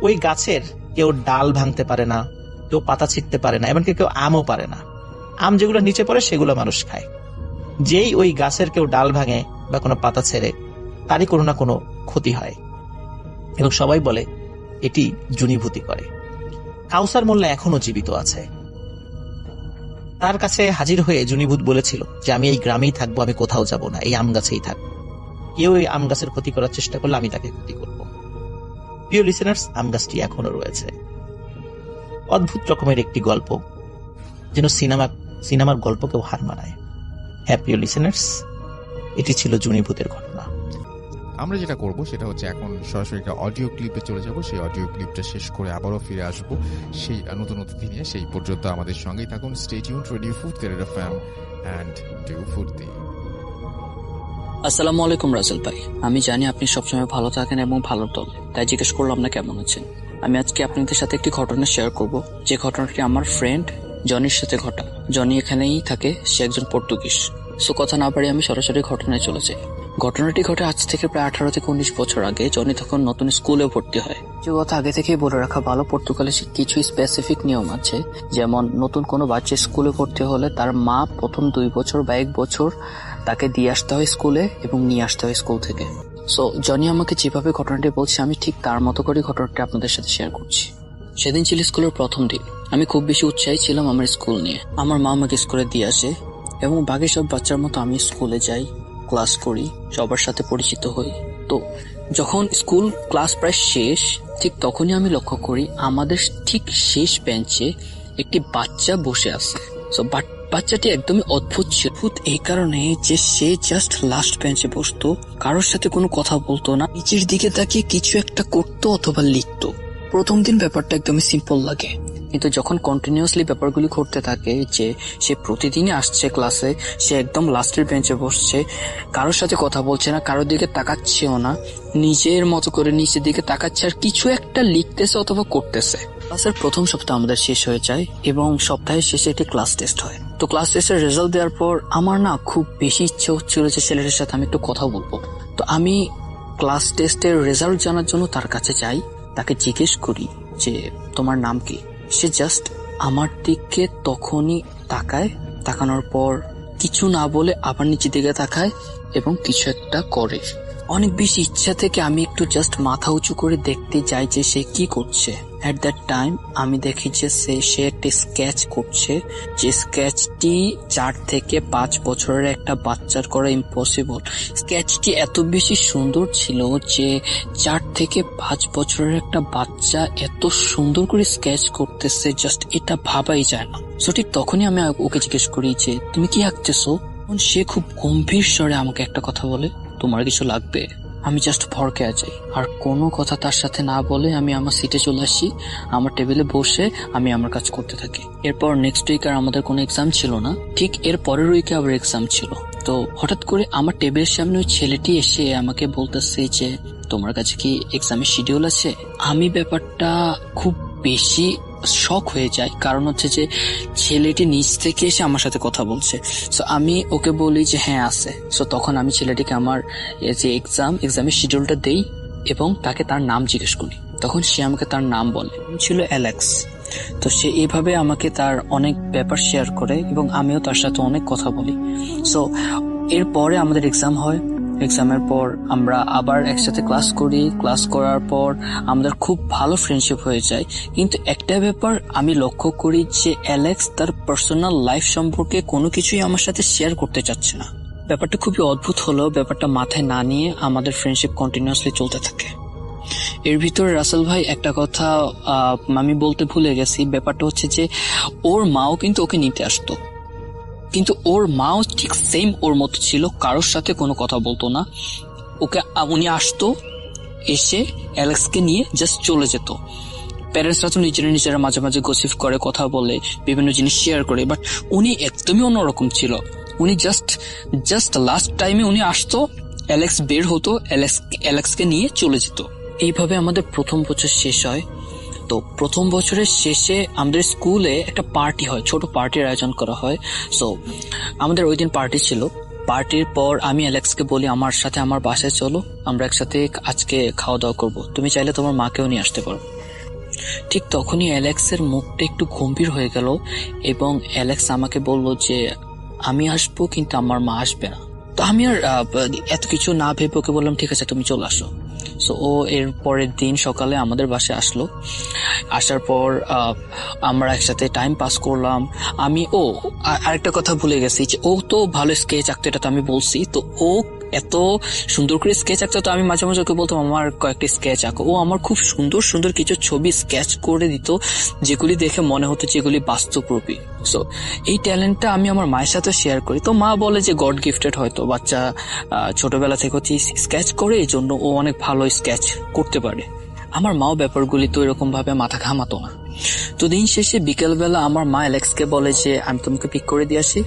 ওই গাছের কেউ ডাল ভাঙতে পারে না, কেউ পাতা ছিঁড়তে পারে না, এমনকি কেউ আমও পারে না। আম যেগুলো নিচে পড়ে সেগুলো মানুষ খায়। যেই ওই গাছের কেউ ডাল ভাঙে বা কোনো পাতা ছেড়ে, তারই কোনো না কোনো ক্ষতি হয়, এবং সবাই বলে এটি জুনিভূতি করে। কাউসার মোল্লা এখনো জীবিত আছে। তার কাছে হাজির হয়ে জুনিভূত বলেছিল যে আমি এই গ্রামেই থাকবো, আমি কোথাও যাব না, এই আম গাছেই থাকবো। কেউ এই আম গাছের ক্ষতি করার চেষ্টা করলে আমি তাকে ক্ষতি করব। প্রিয় লিসেনার্স, আম গাছটি এখনো রয়েছে। অদ্ভুত রকমের একটি গল্প, যেন সিনেমার গল্পকেও হার মানায়। হ্যাঁ প্রিয় লিসেনার্স, এটি ছিল জুনিভূতের ঘটনা। আমরা যেটা করব সেটা হচ্ছে এখন সরাসরি একটা অডিও ক্লিপে চলে যাব। সেই অডিও ক্লিপটা শেষ করে আবারও ফিরে আসবো সেই নতুন অতিথি নিয়ে। সেই পর্যন্ত আমাদের সঙ্গেই থাকুন। স্টে টিউনড, রেডিও ফুর্তি এফএম এন্ড ডু ফুর্তি। আসসালামু আলাইকুম রাসেল ভাই, আমি জানি আপনি সবসময় ভালো থাকেন এবং ভালো দলে, তাই জিজ্ঞেস করলাম না কেমন আছেন। আমি আজকে আপনাদের সাথে একটি ঘটনা শেয়ার করব, যে ঘটনাটি আমার ফ্রেন্ড জনির সাথে ঘটা। জনি এখানেই থাকে, সে একজন পর্তুগিজ। সো কথা না বাড়িয়ে আমি সরাসরি ঘটনায় চলে যাই। ঘটনাটি ঘটে আজ থেকে প্রায় 18 থেকে 19 বছর আগে। জনি তখন নতুন স্কুলে ভর্তি হয়। যে কথা আগে থেকেই বলে রাখা ভালো, পর্তুগালে কিছু স্পেসিফিক নিয়ম আছে, যেমন নতুন কোনো বাচ্চা স্কুলে ভর্তি হলে তার মা প্রথম 2 বছর বা 1 বছর তাকে দিয়ে আসতে হয় স্কুলে এবং নিয়ে আসতে হয় স্কুল থেকে। সো জনি আমাকে যেভাবে ঘটনাটি বলছে, আমি ঠিক তার মতো করে ঘটনাটি আপনাদের সাথে শেয়ার করছি। সেদিন ছিল স্কুলের প্রথম দিন। আমি খুব বেশি উৎসাহী ছিলাম আমার স্কুল নিয়ে। আমার মা আমাকে স্কুলে দিয়ে আসে এবং বাকি সব বাচ্চার মতো আমি স্কুলে যাই, ক্লাস করি, সবার সাথে পরিচিত হই। তো যখন স্কুল ক্লাস প্রায় শেষ, ঠিক তখনই আমি লক্ষ্য করি আমাদের ঠিক শেষ বেঞ্চে একটি বাচ্চা বসে আছে। সো বাচ্চাটি একদমই অদ্ভুত ছিল। এই কারণে যে সে জাস্ট লাস্ট বেঞ্চে বসতো, কারোর সাথে কোনো কথা বলতো না, নিচের দিকে তাকিয়ে কিছু একটা করতো অথবা লিখতো। প্রথম দিন ব্যাপারটা একদমই সিম্পল লাগে, কিন্তু যখন কন্টিনিউয়াসলি ব্যাপারগুলি ঘটতে থাকে যে সে প্রতিদিনই আসছে ক্লাসে, সে একদম লাস্টের বেঞ্চে বসছে, কারোর সাথে কথা বলছে না, কারোর দিকে তাকাচ্ছেও না, নিজের মতো করে নিচের দিকে তাকাচ্ছে আর কিছু একটা লিখতেছে অথবা করতেছে। ক্লাসের প্রথম সপ্তাহ আমাদের শেষ হয়ে যায় এবং সপ্তাহের শেষে একটি ক্লাস টেস্ট হয়। তো ক্লাস টেস্টের রেজাল্ট দেওয়ার পর আমার না খুব বেশি ইচ্ছে হচ্ছিল যে ছেলেটার সাথে আমি একটু কথা বলবো। তো আমি ক্লাস টেস্টের রেজাল্ট জানার জন্য তার কাছে যাই, তাকে জিজ্ঞেস করি যে তোমার নাম কি। সে জাস্ট আমার দিকে তখনই তাকায়, তাকানোর পর কিছু না বলে আবার নিচের দিকে তাকায় এবং কিছু একটা করে। অনেক বেশি ইচ্ছা থেকে আমি একটু জাস্ট মাথা উঁচু করে দেখতে যাই যে সে কি করছে। এট দ্যাট টাইম আমি দেখি যে সে একটা স্কেচ করছে, যে স্কেচটি 4 থেকে 5 বছরের একটা বাচ্চার করা ইম্পসিবল। স্কেচটি এত বেশি সুন্দর ছিল যে 4 থেকে 5 বছরের একটা বাচ্চা এত সুন্দর করে স্কেচ করতেছে, জাস্ট এটা ভাবাই যায় না। সো ঠিক তখনই আমি ওকে জিজ্ঞেস করি যে তুমি কি আঁকতেছো। সে খুব গম্ভীর স্বরে আমাকে একটা কথা বলে, তোমার কিছু লাগবে। আমি জাস্ট ভরকে যাই আর কোনো কথা তার সাথে না বলে আমি আমার সিটে চলে আসি, আমার টেবিলে বসে আমি আমার কাজ করতে থাকি। এরপর নেক্সট উইক আর আমাদের কোনো এক্সাম ছিল না, ঠিক এর পরের উইকে আবার এক্সাম ছিল। তো হঠাৎ করে আমার টেবিলের সামনে ওই ছেলেটি এসে আমাকে বলতেছে যে তোমার কাছে কি এক্সামের শিডিউল আছে। আমি ব্যাপারটা খুব বেশি শক হয়ে যায়, কারণ হচ্ছে যে ছেলেটি নিচ থেকে এসে আমার সাথে কথা বলছে। সো আমি ওকে বলি যে হ্যাঁ আছে। সো তখন আমি ছেলেটিকে আমার যে এক্সামের শিডিউলটা দেই এবং তাকে তার নাম জিজ্ঞেস করি। তখন সে আমাকে তার নাম বলে, ছিল অ্যালেক্স। তো সে এইভাবে আমাকে তার অনেক ব্যাপার শেয়ার করে এবং আমিও তার সাথে অনেক কথা বলি। সো এরপরে আমাদের এক্সাম হয়। এক্সামের পর আমরা আবার একসাথে ক্লাস করি। ক্লাস করার পর আমাদের খুব ভালো ফ্রেন্ডশিপ হয়ে যায়। কিন্তু একটা ব্যাপার আমি লক্ষ্য করি যে অ্যালেক্স তার পার্সোনাল লাইফ সম্পর্কে কোনো কিছুই আমার সাথে শেয়ার করতে চাচ্ছে না। ব্যাপারটা খুবই অদ্ভুত হলেও ব্যাপারটা মাথায় না নিয়ে আমাদের ফ্রেন্ডশিপ কন্টিনিউয়াসলি চলতে থাকে। এর ভিতরে রাসেল ভাই একটা কথা আমি বলতে ভুলে গেছি। ব্যাপারটা হচ্ছে যে ওর মাও কিন্তু ওকে নিতে আসতো, কিন্তু ওর মাও ঠিক সেম ওর মতো ছিল, কারোর সাথে কোনো কথা বলতো না। উনি আসতো, এসে অ্যালেক্সকে নিয়ে জাস্ট চলে যেত। প্যারেন্টসরা তো নিজেরা মাঝে মাঝে গসিপ করে, কথা বলে, বিভিন্ন জিনিস শেয়ার করে, বাট উনি একদমই অন্যরকম ছিল। উনি জাস্ট লাস্ট টাইমে উনি আসতো, অ্যালেক্স বের হতো, অ্যালেক্সকে নিয়ে চলে যেত। এইভাবে আমাদের প্রথম বছর শেষ হয়। তো প্রথম বছরের শেষে আমাদের স্কুলে একটা পার্টি হয়, ছোট পার্টির আয়োজন করা হয়। সো আমাদের ওই দিন পার্টি ছিল। পার্টির পর আমি অ্যালেক্সকে বলি আমার সাথে আমার বাসায় চলো, আমরা একসাথে আজকে খাওয়া দাওয়া করবো, তুমি চাইলে তোমার মাকেও নিয়ে আসতে পারো। ঠিক তখনই অ্যালেক্সের মুখটা একটু গম্ভীর হয়ে গেল এবং অ্যালেক্স আমাকে বলল যে আমি আসবো কিন্তু আমার মা আসবে না। তো আমি আর এত কিছু না ভেবে ওকে বললাম ঠিক আছে তুমি চলে আসো। সো ও এর পরের দিন সকালে আমাদের বাসায় আসলো। আসার পর আমরা একসাথে টাইম পাস করলাম। আরেকটা কথা ভুলে গেছি যে ও তো ভালো স্কেচ আঁকতো, এটা তো আমি বলছি। তো ও এত সুন্দর করে স্কেচ আঁকতো, তো আমি মাঝে মাঝে ওকে বলতাম আমার কয়েকটি স্কেচ আঁকো। ও আমার খুব সুন্দর সুন্দর কিছু ছবি স্কেচ করে দিত, যেগুলি দেখে মনে হতো যেগুলি বাস্তবরূপী। সো এই ট্যালেন্টটা আমি আমার মায়ের সাথে শেয়ার করি। তো মা বলে যে গড গিফটেড, হয়তো বাচ্চা ছোটবেলা থেকে হচ্ছে স্কেচ করে, এই জন্য ও অনেক ভালো স্কেচ করতে পারে। আমার মাও ব্যাপারগুলি তো এরকম ভাবে মাথা ঘামাতো না। তো দিন শেষে বিকেলবেলা আমার মা অ্যালেক্সকে বলে যে আমি তোমাকে পিক করে দিয়ে আসি।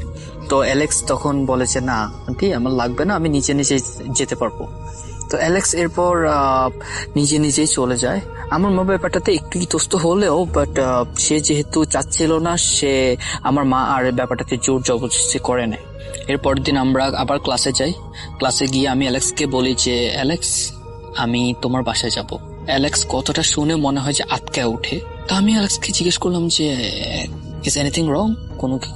তো অ্যালেক্স তখন বলে যে না আন্টি আমার লাগবে না, আমি নিজে যেতে পারবো। তো অ্যালেক্স এরপর নিজেই চলে যায়। আমার মা ব্যাপারটাতে একটু ইতস্ত হলেও বাট সে যেহেতু চাচ্ছিল না, সে আমার মা আর ব্যাপারটাকে জোর জবরদস্তি করে নেয়। এরপর দিন আমরা আবার ক্লাসে যাই। ক্লাসে গিয়ে আমি অ্যালেক্সকে বলি যে অ্যালেক্স আমি তোমার বাসায় যাব। অ্যালেক্স কথাটা শুনে মনে হয় যে আটকে ওঠে। তা আমি অ্যালেক্সকে জিজ্ঞেস করলাম যে ইজ এনিথিং রং,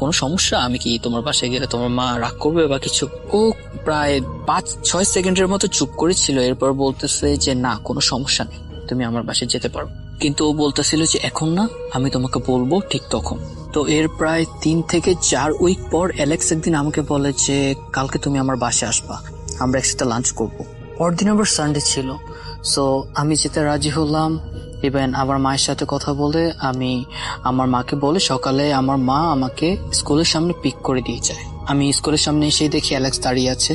কোনো সমস্যা, আমি কি তোমার বাসায় গেলে তোমার মা রাগ করবে বা কিছু। ও প্রায় 5-6 সেকেন্ডের মতো চুপ করেছিল। এরপর বলতেছে যে না কোনো সমস্যা নেই, তুমি আমার বাসায় যেতে পারো। কিন্তু ও বলতেছিল যে এখন না, আমি তোমাকে বলবো ঠিক তখন। তো এর প্রায় 3 থেকে 4 উইক পর অ্যালেক্স একদিন আমাকে বলে যে কালকে তুমি আমার বাসায় আসবা, আমরা একসাথে লাঞ্চ করবো। পরদিন আবার সানডে ছিল। সো আমি যেতে রাজি হলাম। ইভেন আমার মায়ের সাথে কথা বলে আমি আমার মাকে বলে সকালে আমার মা আমাকে স্কুলের সামনে পিক করে দিয়ে যায়। আমি স্কুলের সামনে এসে দেখি অ্যালেক্স দাঁড়িয়ে আছে।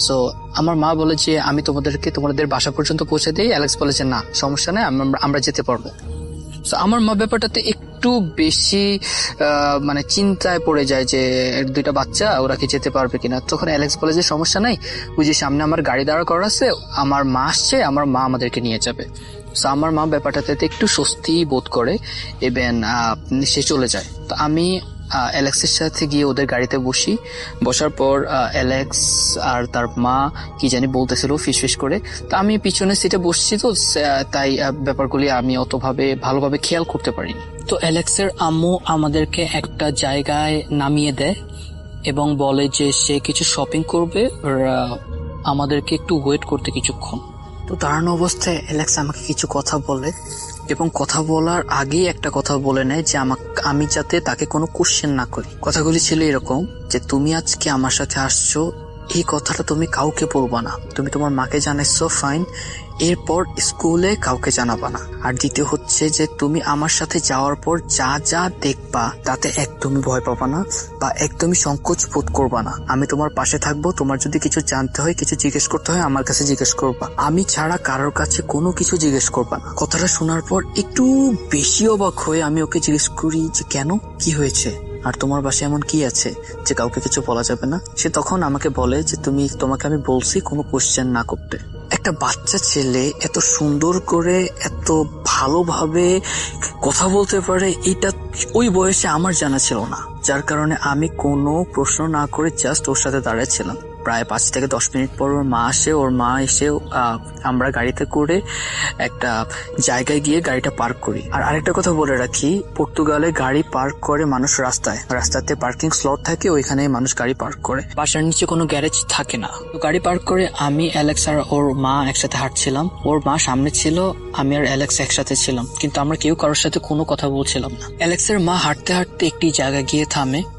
সো আমার মা বলে যে আমি তোমাদের বাসা পর্যন্ত পৌঁছে দিই। অ্যালেক্স বলে যে না সমস্যা নেই, আমরা যেতে পারবো। সো আমার মা ব্যাপারটাতে একটু একটু বেশি মানে চিন্তায় পড়ে যায় যে দুইটা বাচ্চা ওরা কি যেতে পারবে কিনা। তখন অ্যালেক্স বলে যে সমস্যা নাই, ওই যে সামনে আমার গাড়ি দাঁড়া করা আছে, আমার মা আসছে, আমার মা আমাদেরকে নিয়ে যাবে। তো আমার মা ব্যাপারটাতে একটু স্বস্তি বোধ করে এবং সে চলে যায়। তো আমি অ্যালেক্সের সাথে গিয়ে ওদের গাড়িতে বসার পর অ্যালেক্স আর তার মা কি জানি বলতেছিল ফিস করে। তো আমি পিছনের সিটে বসছি, তো তাই ব্যাপারগুলি আমি ভালোভাবে খেয়াল করতে পারিনি। তো অ্যালেক্সের আম্মু আমাদেরকে একটা জায়গায় নামিয়ে দেয় এবং বলে যে সে কিছু শপিং করবে, আমাদেরকে একটু ওয়েট করতে কিছুক্ষণ। তো দাঁড়ানো অবস্থায় অ্যালেক্স আমাকে কিছু কথা বলে এবং কথা বলার আগেই একটা কথা বলে নেয় যে আমি যাতে তাকে কোনো কোশ্চেন না করি। কথাগুলি ছিল এরকম যে তুমি আজকে আমার সাথে আসছো, এই কথাটা তুমি কাউকে বলবা না, তুমি তোমার মাকে জানাইছো, ফাইন, এরপর স্কুলে কাউকে জানাবা না। আর দ্বিতীয় হচ্ছে যে তুমি আমার সাথে যাওয়ার পর যা যা দেখবা তাতে একদমই ভয় পাবা না বা একদমই সংকোচ বোধ করবা না। আমি তোমার পাশে থাকবো, তোমার যদি কিছু জানতে হয়, কিছু জিজ্ঞেস করতে হয়, আমার কাছে জিজ্ঞেস করবা, আমি ছাড়া কারোর কাছে কোনো কিছু জিজ্ঞেস করবা না। কথাটা শোনার পর একটু বেশি অবাক হয়ে আমি ওকে জিজ্ঞেস করি যে কেন, কি হয়েছে, আর তোমার বাসায় এমন কি আছে যে কাউকে কিছু বলা যাবে না? সে তখন আমাকে বলে যে তোমাকে আমি বলছি কোনো কোশ্চেন না করতে। একটা বাচ্চা ছেলে এত সুন্দর করে এত ভালোভাবে কথা বলতে পারে, এটা ওই বয়সে আমার জানা ছিল না, যার কারণে আমি কোনো প্রশ্ন না করে জাস্ট ওর সাথে দাঁড়াচ্ছিলাম। প্রায় 5 থেকে 10 মিনিট পর ওর মা এসে আমরা গাড়িতে করে একটা জায়গায় গিয়ে গাড়িটা পার্ক করি। আর আরেকটা কথা বলে রাখি, পর্তুগালে গাড়ি পার্ক করে মানুষ রাস্তাতে পার্কিং স্লট থাকে, ওইখানে মানুষ গাড়ি পার্ক করে, বাসার নিচে কোনো গ্যারেজ থাকে না। তো গাড়ি পার্ক করে আমি, অ্যালেক্স আর ওর মা একসাথে হাঁটছিলাম। ওর মা সামনে ছিল, আমি আর অ্যালেক্স একসাথে ছিলাম, কিন্তু আমরা কেউ কারোর সাথে কোনো কথা বলছিলাম না। অ্যালেক্সের মা হাঁটতে হাঁটতে একটি জায়গা গিয়ে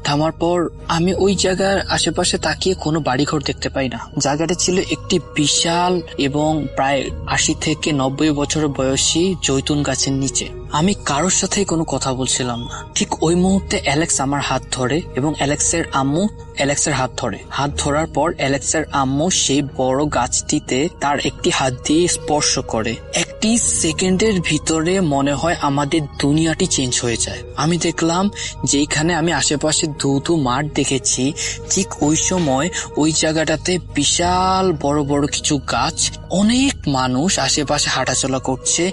থামার পর আমি ওই জায়গার আশেপাশে তাকিয়ে কোনো বাড়িঘর দেখতে পাই না। জায়গাটা ছিল একটি বিশাল এবং প্রায় 80 থেকে 90 বছর বয়সী জৈতুন গাছের নিচে। আমি কারোর সাথেই কোনো কথা বলছিলাম না। ঠিক ওই মুহূর্তে অ্যালেক্স আমার হাত ধরে এবং অ্যালেক্সের আম্মু অ্যালেক্সের হাত ধরে। হাত ধরার পর অ্যালেক্সের আম্মু সেই বড় গাছটিতে তার একটি হাত দিয়ে স্পর্শ করে। একটি সেকেন্ডের ভিতরে মনে হয় আমাদের দুনিয়াটি চেঞ্জ হয়ে যায়। আমি দেখলাম যেখানে আমি আশেপাশে ধুধু মাঠ দেখেছি, ঠিক ওই সময় ওই জায়গাটাতে বিশাল বড় বড় কিছু গাছ, অনেক মানুষ আশেপাশে হাঁটাচলা করছে,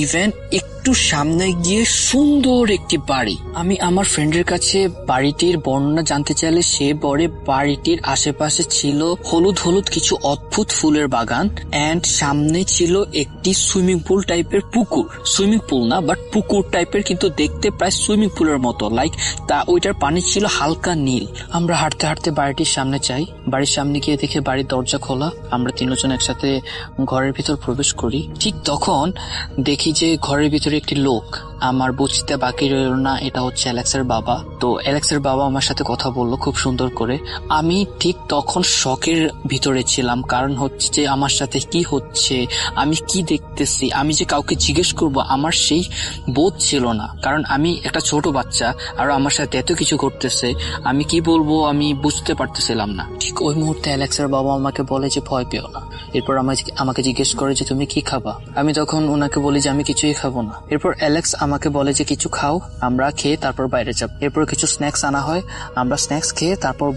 ইভেন একটু সামনে গিয়ে সুন্দর একটি বাড়ি। আমি আমার ফ্রেন্ডের কাছে বাড়িটির বর্ণনা জানতে চাইলে সে বলে বাড়িটির আশেপাশে ছিল হলুদ হলুদ কিছু অদ্ভুত ফুলের বাগান এন্ড সামনে ছিল একটি সুইমিং পুল টাইপের পুকুর। সুইমিং পুল না, বাট পুকুর টাইপের, কিন্তু দেখতে প্রায় সুইমিং পুলের মতো, লাইক ওইটার পানি ছিল হালকা নীল। আমরা হাঁটতে হাঁটতে বাড়িটির সামনে যাই। বাড়ির সামনে গিয়ে দেখে বাড়ির দরজা খোলা। আমরা তিনজন একসাথে ঘরের ভিতর প্রবেশ করি। ঠিক তখন দেখি যে ঘরের ভিতরে একটি লোক। আমার বুঝতে বাকি রইল না এটা হচ্ছে অ্যালেক্সের বাবা। তো অ্যালেক্সের বাবা আমার সাথে কথা বললো খুব সুন্দর করে। আমি ঠিক তখন শকের ভিতরে ছিলাম, কারণ হচ্ছে যে আমার সাথে কি হচ্ছে, আমি কি দেখতেছি, আমি যে কাউকে জিজ্ঞেস করব আমার সেই বোধ ছিল না, কারণ আমি একটা ছোট বাচ্চা আর আমার সাথে এত কিছু ঘটতেছে, আমি কি বলবো আমি বুঝতে পারতেছিলাম না। ঠিক ওই মুহূর্তে অ্যালেক্সের বাবা আমাকে বলে যে ভয় পেও না। এরপর আমাকে জিজ্ঞেস করে যে তুমি কি খাবা। আমি তখন ওনাকে বলি যে আমি কিছুই খাবো না। এরপর অ্যালেক্স আমাকে বলে যে কিছু খাও, আমরা খেয়ে তারপর বাইরে যাব। এরপর কিছু স্ন্যাক্স আনা হয়, আমরা স্ন্যাক্স খেয়ে তারপর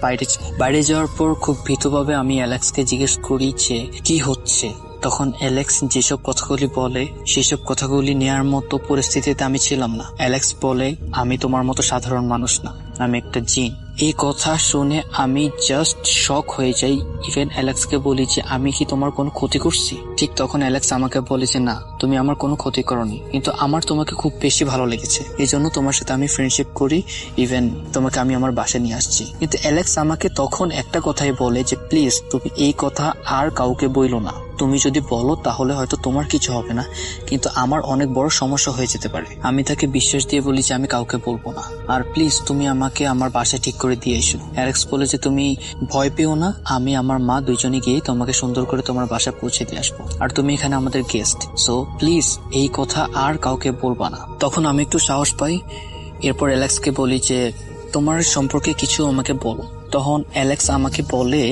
বাইরে যাওয়ার পর খুব ভীতভাবে আমি অ্যালেক্সকে জিজ্ঞেস করি যে কি হচ্ছে। তখন অ্যালেক্স যেসব কথাগুলি বলে সেসব কথাগুলি নেয়ার মতো পরিস্থিতিতে আমি ছিলাম না। অ্যালেক্স বলে আমি তোমার মতো সাধারণ মানুষ না, আমি একটা জিন। এই কথা শুনে আমি জাস্ট শক হয়ে যাই। ইভেন অ্যালেক্সকে বলি যে আমি কি তোমার কোনো ক্ষতি করছি? ঠিক তখন অ্যালেক্স আমাকে বলে যে না, তুমি আমার কোনো ক্ষতি করোনি, কিন্তু আমার তোমাকে খুব বেশি ভালো লেগেছে, এই জন্য তোমার সাথে আমি ফ্রেন্ডশিপ করি, ইভেন তোমাকে আমি আমার বাসায় নিয়ে আসছি। কিন্তু অ্যালেক্স আমাকে তখন একটা কথাই বলে যে প্লিজ তুমি এই কথা আর কাউকে বইলো না, তুমি যদি বলো তাহলে হয়তো তোমার কিছু হবে না, কিন্তু আমার অনেক বড় সমস্যা হয়ে যেতে পারে। আমি তাকে বিশ্বাস দিয়ে বলি যে আমি কাউকে বলবো না, আর প্লিজ তুমি আমাকে আমার বাসায় ঠিক করে দিয়ে এসো। অ্যালেক্স বলে যে তুমি ভয় পেও না, আমি আমার মা দুইজনে গিয়ে তোমাকে সুন্দর করে তোমার বাসায় পৌঁছে দিয়ে আসবো, আর তুমি এখানে আমাদের গেস্ট, সো প্লিজ এই কথা আর কাউকে বলবা না। তখন আমি একটু সাহস পাই। এরপর অ্যালেক্সকে বলি যে তোমার সম্পর্কে কিছু আমাকে বলো। তখন অ্যালেক্স আমাকে বলে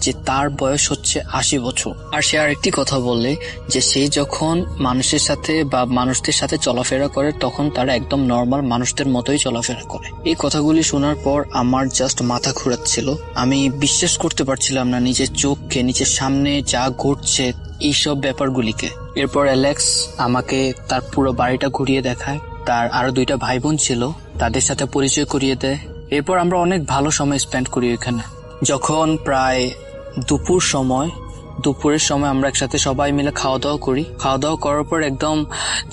যে তার বয়স হচ্ছে 80 বছর। আর সে আরেকটি কথা বললে যে সে যখন মানুষের সাথে বা মানুষদের সাথে চলাফেরা করে তখন তারা একদম নর্মাল মানুষদের মতোই চলাফেরা করে। এই কথাগুলি শোনার পর আমার জাস্ট মাথা ঘুরাচ্ছিল। আমি বিশ্বাস করতে পারছিলাম না নিজের চোখকে, নিজের সামনে যা ঘটছে এইসব ব্যাপারগুলিকে। এরপর অ্যালেক্স আমাকে তার পুরো বাড়িটা ঘুরিয়ে দেখায়, তার আরো 2টা ভাই বোন ছিল তাদের সাথে পরিচয় করিয়ে দেয়। এরপর আমরা অনেক ভালো সময় স্পেন্ড করি এখানে। যখন প্রায় দুপুরের সময় আমরা একসাথে সবাই মিলে খাওয়া দাওয়া করি। খাওয়া দাওয়া করার পর একদম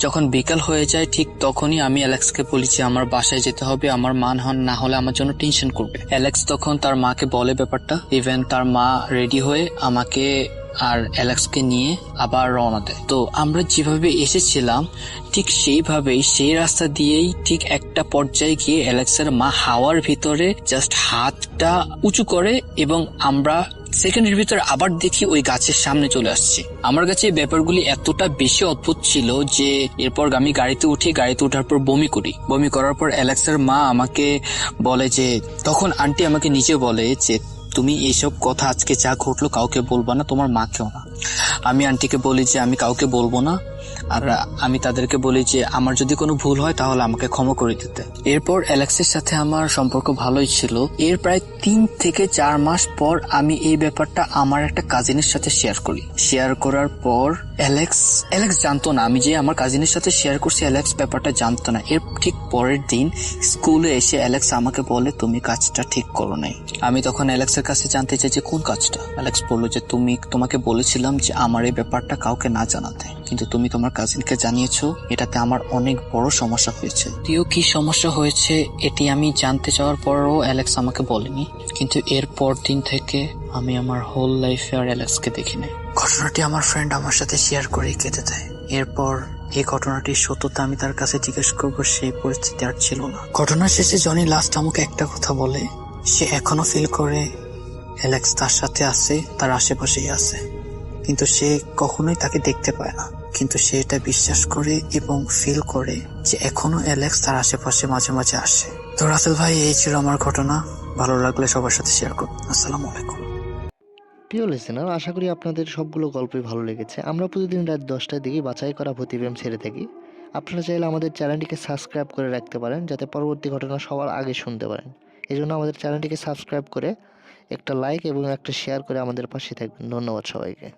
যখন বিকাল হয়ে যায় ঠিক তখনই আমি অ্যালেক্সকে বলি যে আমার বাসায় যেতে হবে, আমার মা না হলে আমার জন্য টেনশন করবে। অ্যালেক্স তখন তার মাকে বলে ব্যাপারটা। ইভেন তার মা রেডি হয়ে আমাকে আর অ্যালেক্সকে নিয়ে আবার রওনা দেয়। তো আমরা যেভাবে এসেছিলাম ঠিক সেইভাবেই সেই রাস্তা দিয়েই ঠিক একটা পর্যায়ে গিয়ে অ্যালেক্সের মা হাওয়ার ভিতরে জাস্ট হাতটা উঁচু করে এবং আমরা সেকেন্ডের ভিতরে আবার দেখি ওই গাছের সামনে চলে আসছে। আমার কাছে এই ব্যাপারগুলি এতটা বেশি অদ্ভুত ছিল যে এরপর আমি গাড়িতে ওঠার পর বমি করি। বমি করার পর অ্যালেক্সের মা আমাকে বলে যে, তখন আন্টি আমাকে নিজে বলে যে তুমি এইসব কথা আজকে যা ঘটলো কাউকে বলবা না, তোমার মাকেও না। আমি আন্টিকে বলি যে আমি কাউকে বলবো না, আর আমি তাদেরকে বলি যে আমার যদি কোনো ভুল হয় তাহলে আমাকে ক্ষমা করে দিতে। এরপর অ্যালেক্সের সাথে আমার সম্পর্ক ভালোই ছিল। এর প্রায় 3 থেকে 4 মাস পর আমি এই ব্যাপারটা আমার একটা কাজিনের সাথে শেয়ার করি। শেয়ার করার পর অ্যালেক্স জানতো না আমি যে আমার কাজিনের সাথে শেয়ার করছি। অ্যালেক্স ব্যাপারটা জানতো না। এর ঠিক পরের দিন স্কুলে এসে অ্যালেক্স আমাকে বলে তুমি কাজটা ঠিক করো নাই। আমি তখন অ্যালেক্সের কাছে জানতে চাই যে কোন কাজটা। অ্যালেক্স বললো যে তোমাকে বলেছিলাম যে আমার এই ব্যাপারটা কাউকে না জানাতে, কিন্তু তুমি তোমার কাজিনকে জানিয়েছো, এটাতে আমার অনেক বড় সমস্যা হয়েছে। যদিও কি সমস্যা হয়েছে এটি আমি জানতে চাওয়ার পরও অ্যালেক্স আমাকে বলেনি। কিন্তু এর পর দিন থেকে আমি আমার হোল লাইফে আর অ্যালেক্সকে দেখি নাই। ঘটনাটি আমার ফ্রেন্ড আমার সাথে শেয়ার করে কেটে দেয়। এরপর এই ঘটনাটির সত্যতা আমি তার কাছে জিজ্ঞেস করবো, সেই পরিস্থিতি আর ছিল না। ঘটনার শেষে জনি লাস্ট আমাকে একটা কথা বলে, সে এখনো ফিল করে অ্যালেক্স তার সাথে আছে, তার আশেপাশেই আছে, কিন্তু সে কখনোই তাকে দেখতে পায় না। কিন্তু সে এটা বিশ্বাস করে এবং ফিল করে যে এখনো অ্যালেক্স তার আশেপাশে মাঝে মাঝে আসে। তো রাসেল ভাই, এই ছিল আমার ঘটনা। ভালো লাগলে সবার সাথে শেয়ার করুন। আসসালামু আলাইকুম। প্রিয় লিসেনার, আশা করি আপনাদের সবগুলো গল্পই ভালো লেগেছে। আমরা প্রতিদিন রাত 10টার দিকে বাছাই করা ভূতিপ্রেম ছেড়ে থাকি। আপনারা চাইলে আমাদের চ্যানেলটিকে সাবস্ক্রাইব করে রাখতে পারেন যাতে পরবর্তী ঘটনা সবার আগে শুনতে পারেন। এই জন্য আমাদের চ্যানেলটিকে সাবস্ক্রাইব করে একটা লাইক এবং একটা শেয়ার করে আমাদের পাশে থাকবেন। ধন্যবাদ সবাইকে।